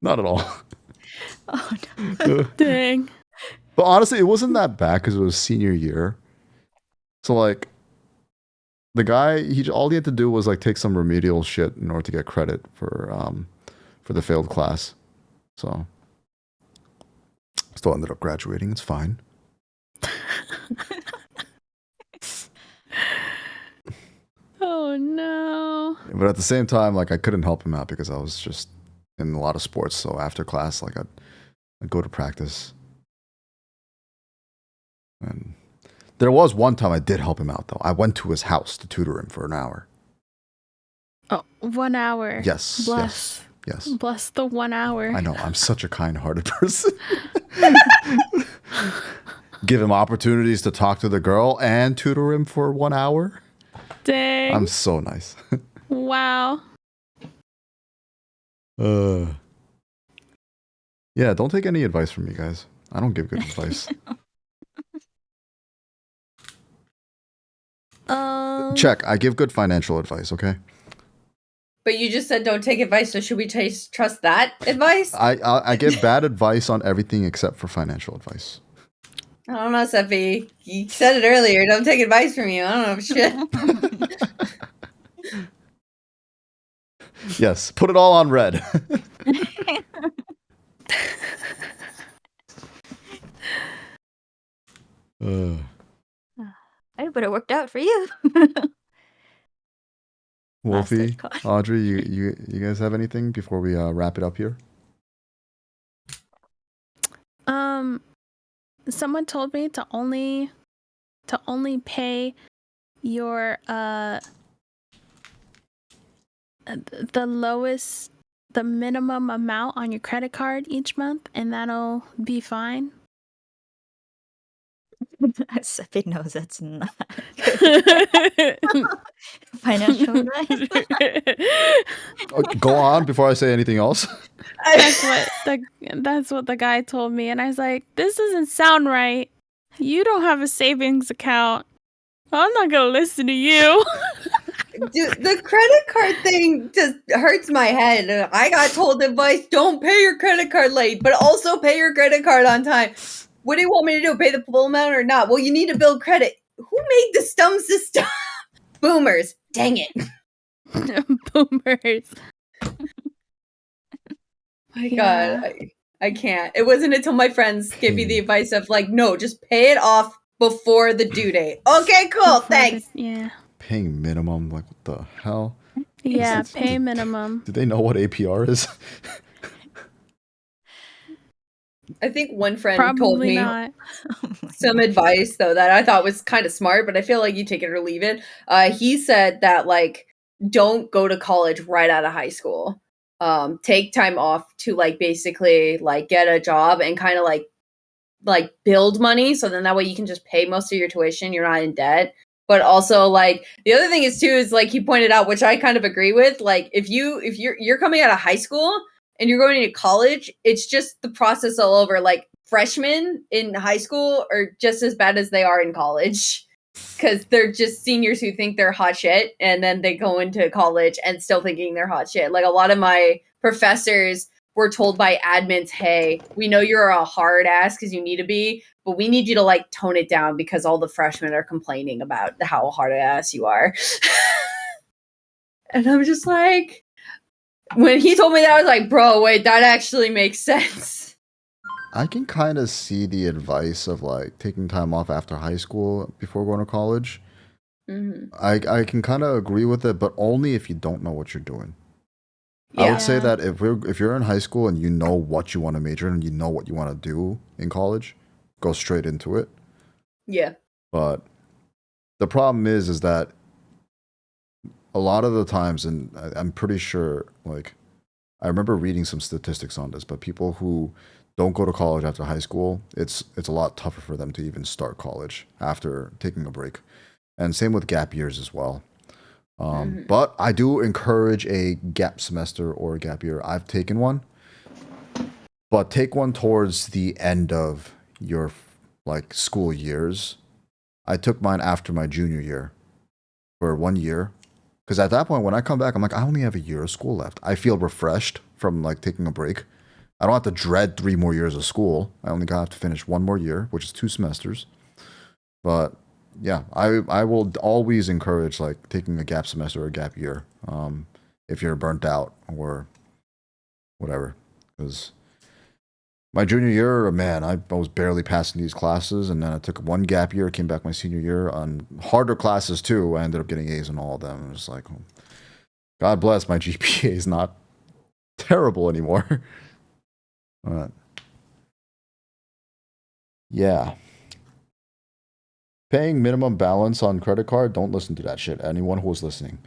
Not at all. Oh no. Dang. But honestly, it wasn't that bad because it was senior year. So the guy, all he had to do was take some remedial shit in order to get credit for the failed class. So still ended up graduating. It's fine. Oh no. But at the same time, I couldn't help him out because I was just in a lot of sports. So after class, I'd go to practice. And there was one time I did help him out, though. I went to his house to tutor him for an hour. Oh, 1 hour. Yes. Bless. Yes. Bless the 1 hour. I know. I'm such a kind-hearted person. Give him opportunities to talk to the girl and tutor him for 1 hour. Dang. I'm so nice. Wow. Yeah, don't take any advice from me, guys. I don't give good advice. Check. I give good financial advice, okay? But you just said don't take advice, so should we trust that advice? I give bad advice on everything except for financial advice. I don't know, Sepy. You said it earlier. Don't take advice from you. I don't know shit. Yes, put it all on red. But it worked out for you. Wolfy, Audrey, you guys have anything before we wrap it up here? Someone told me to only pay your the minimum amount on your credit card each month, and that'll be fine. Sepy knows that's not financial advice. Go on before I say anything else. That's what the guy told me, and I was like, this doesn't sound right. You don't have a savings account. I'm not gonna listen to you. Dude, the credit card thing just hurts my head. I got told advice, don't pay your credit card late, but also pay your credit card on time. What do you want me to do? Pay the full amount or not? Well, you need to build credit. Who made the STEM system? Boomers. Dang it. Boomers. My God. I can't. It wasn't until my friends gave me the advice of like, no, just pay it off before the due date. Okay, cool. Thanks. Yeah. Paying minimum, like what the hell? Yeah, pay minimum. Do they know what APR is? I think one friend told Probably me not. some advice though that I thought was kind of smart, but I feel like you take it or leave it. He said that like don't go to college right out of high school. Take time off to like basically like get a job and kind of like build money, so then that way you can just pay most of your tuition, you're not in debt. But also like the other thing is too is like he pointed out, which I kind of agree with, like if you're coming out of high school and you're going to college, it's just the process all over. Like freshmen in high school are just as bad as they are in college because they're just seniors who think they're hot shit, and then they go into college and still thinking they're hot shit. Like a lot of my professors were told by admins, hey, we know you're a hard ass because you need to be, but we need you to like tone it down because all the freshmen are complaining about how hard ass you are. And I'm just like, when he told me that, I was like, bro, wait, that actually makes sense. I can kind of see the advice of like taking time off after high school before going to college. Mm-hmm. I can kind of agree with it, but only if you don't know what you're doing. Yeah. I would say that if you're in high school and you know what you want to major in and you know what you want to do in college, go straight into it. Yeah. But the problem is that a lot of the times, and I'm pretty sure, like, I remember reading some statistics on this, but people who don't go to college after high school, it's a lot tougher for them to even start college after taking a break. And same with gap years as well. But I do encourage a gap semester or a gap year. I've taken one, but take one towards the end of your like school years. I took mine after my junior year for 1 year. Because at that point, when I come back, I'm like, I only have a year of school left. I feel refreshed from like taking a break. I don't have to dread 3 more years of school. I only got to finish 1 more year, which is 2 semesters. But yeah, I will always encourage like taking a gap semester or a gap year if you're burnt out or whatever. Because my junior year, man, I was barely passing these classes, and then I took 1 gap year, came back my senior year on harder classes too. I ended up getting A's in all of them. It was like, God bless, my GPA is not terrible anymore. But yeah. Paying minimum balance on credit card, don't listen to that shit. Anyone who is listening.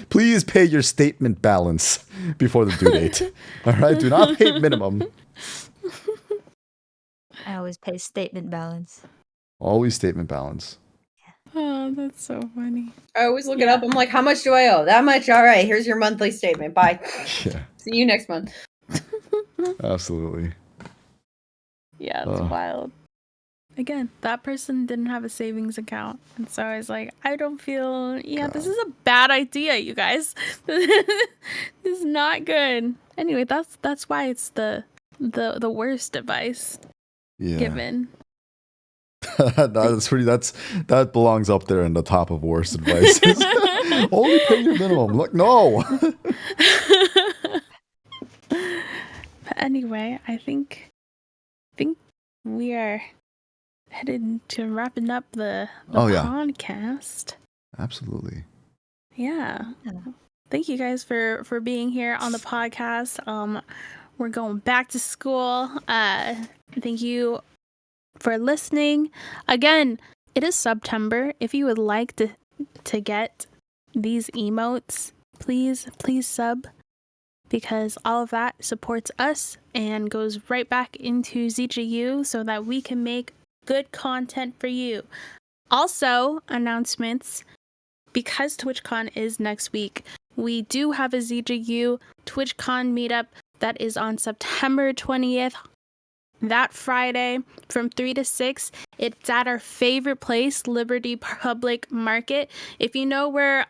Please pay your statement balance before the due date. All right? Do not pay minimum. I always pay statement balance. Always statement balance. Oh, that's so funny. I always look it up. I'm like, how much do I owe? That much? All right, here's your monthly statement. Bye. Yeah. See you next month. Absolutely. Yeah, it's wild. Again, that person didn't have a savings account. And so I was like, I don't feel, this is a bad idea, you guys. This is not good. Anyway, that's why it's the worst advice given. That belongs up there in the top of worst advice. Only pay your minimum. Look, no. But anyway, I think we are headed to wrapping up the podcast. Absolutely. Yeah. Thank you guys for being here on the podcast. We're going back to school. Thank you for listening. Again, it is September. If you would like to get these emotes, please sub, because all of that supports us and goes right back into ZJU so that we can make good content for you. Also, announcements, because TwitchCon is next week, we do have a ZJU TwitchCon meetup that is on September 20th, that Friday from 3 to 6. It's at our favorite place, Liberty Public Market. If you know where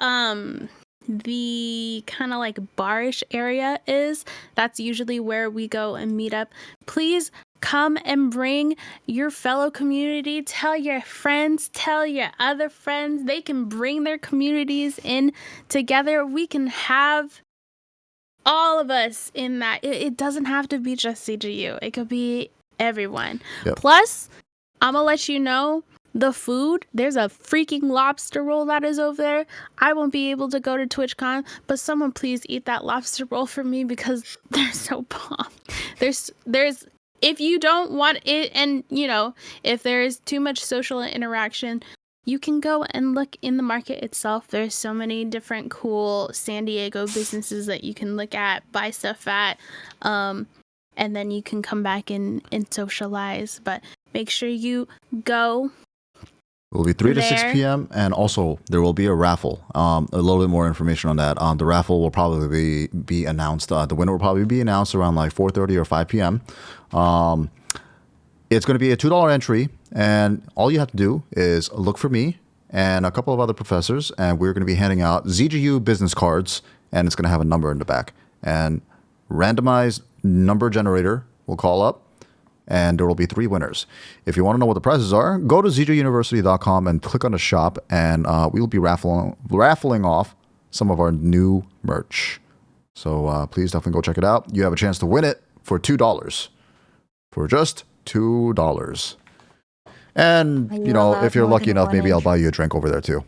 the kind of like barish area is, that's usually where we go and meet up. Please come and bring your fellow community. Tell your friends, tell your other friends. They can bring their communities in together. We can have all of us in that. It doesn't have to be just CGU. It could be everyone. Yep. Plus, I'm gonna let you know the food. There's a freaking lobster roll that is over there. I won't be able to go to TwitchCon, but someone please eat that lobster roll for me because they're so bomb. There's if you don't want it, and you know, if there is too much social interaction, you can go and look in the market itself. There's so many different cool San Diego businesses that you can look at, buy stuff at, and then you can come back and socialize. But make sure you go. It will be 3 to 6 p.m. And also there will be a raffle. A little bit more information on that. The raffle will probably be announced. The winner will probably be announced around like 4:30 or 5 p.m. It's going to be a $2 entry. And all you have to do is look for me and a couple of other professors. And we're going to be handing out ZJU business cards. And it's going to have a number in the back. And randomized number generator will call up. And there will be 3 winners. If you want to know what the prizes are, go to ZJAUniversity.com and click on the shop, and we will be raffling off some of our new merch. So please definitely go check it out. You have a chance to win it for $2. For just $2. And, you know, if you're lucky enough, maybe I'll buy you a drink over there too.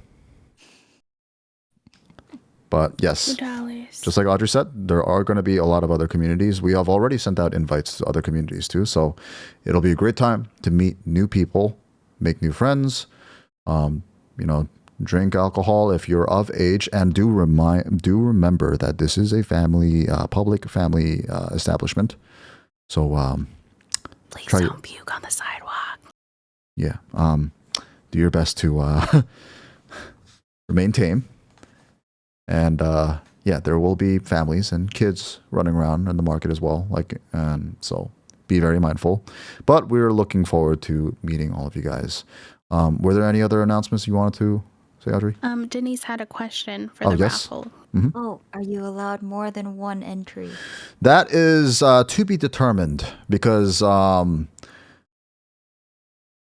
But yes, $2. Just like Adri said, there are going to be a lot of other communities. We have already sent out invites to other communities too. So it'll be a great time to meet new people, make new friends, you know, drink alcohol if you're of age, and do remember that this is a family, public family establishment. So please don't puke on the sidewalk. Yeah. Do your best to remain tame. And yeah, there will be families and kids running around in the market as well. So be very mindful. But we're looking forward to meeting all of you guys. Were there any other announcements you wanted to say, Adri? Denise had a question for the raffle. Mm-hmm. Oh, are you allowed more than 1 entry? That is to be determined because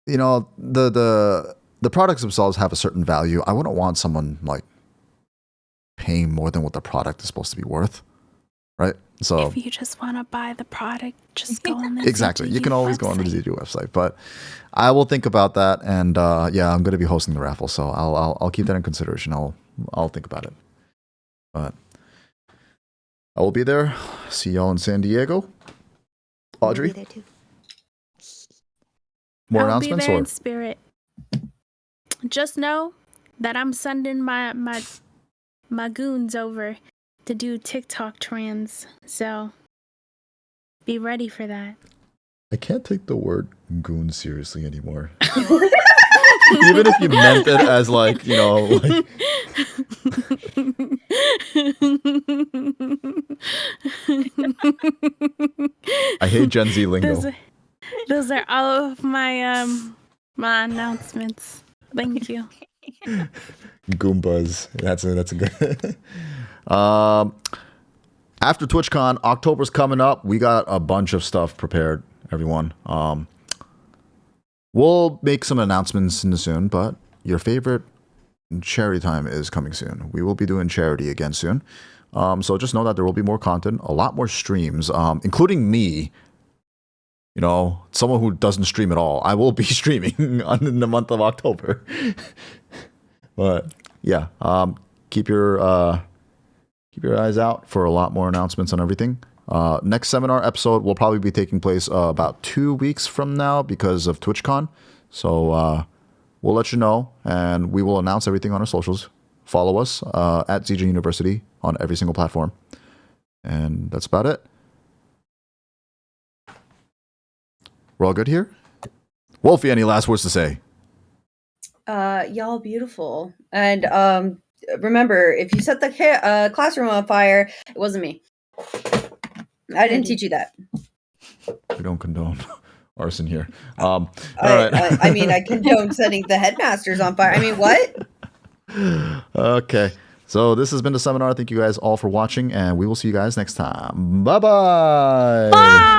you know, the products themselves have a certain value. I wouldn't want someone like paying more than what the product is supposed to be worth, right? So if you just want to buy the product, just go on the exactly. ZJU You can always website. go on the ZJU website, but I will think about that. And yeah, I'm going to be hosting the raffle, so I'll keep that in consideration. I'll think about it. But I will be there. See y'all in San Diego. Audrey, I'll be there too. more I'll announcements be there or in spirit. Just know that I'm sending my goons over to do TikTok trends, so be ready for that. I can't take the word goon seriously anymore. Even if you meant it as like, you know, like I hate Gen Z lingo. Those are all of my my announcements. Thank you. Goombas. That's a good. After TwitchCon, October's coming up. We got a bunch of stuff prepared, everyone. We'll make some announcements soon, but your favorite charity time is coming soon. We will be doing charity again soon. So just know that there will be more content, a lot more streams, including me. You know, someone who doesn't stream at all. I will be streaming in the month of October. But yeah, keep your eyes out for a lot more announcements on everything. Next seminar episode will probably be taking place about 2 weeks from now because of TwitchCon. So we'll let you know, and we will announce everything on our socials. Follow us at ZJA University on every single platform. And that's about it. We're all good here? Wolfy, any last words to say? Y'all beautiful. And remember, if you set the classroom on fire, it wasn't me. I didn't teach you that. We don't condone arson here. All right. I mean, I condone setting the headmasters on fire. I mean, what? Okay. So this has been the seminar. Thank you guys all for watching, and we will see you guys next time. Bye-bye. Bye.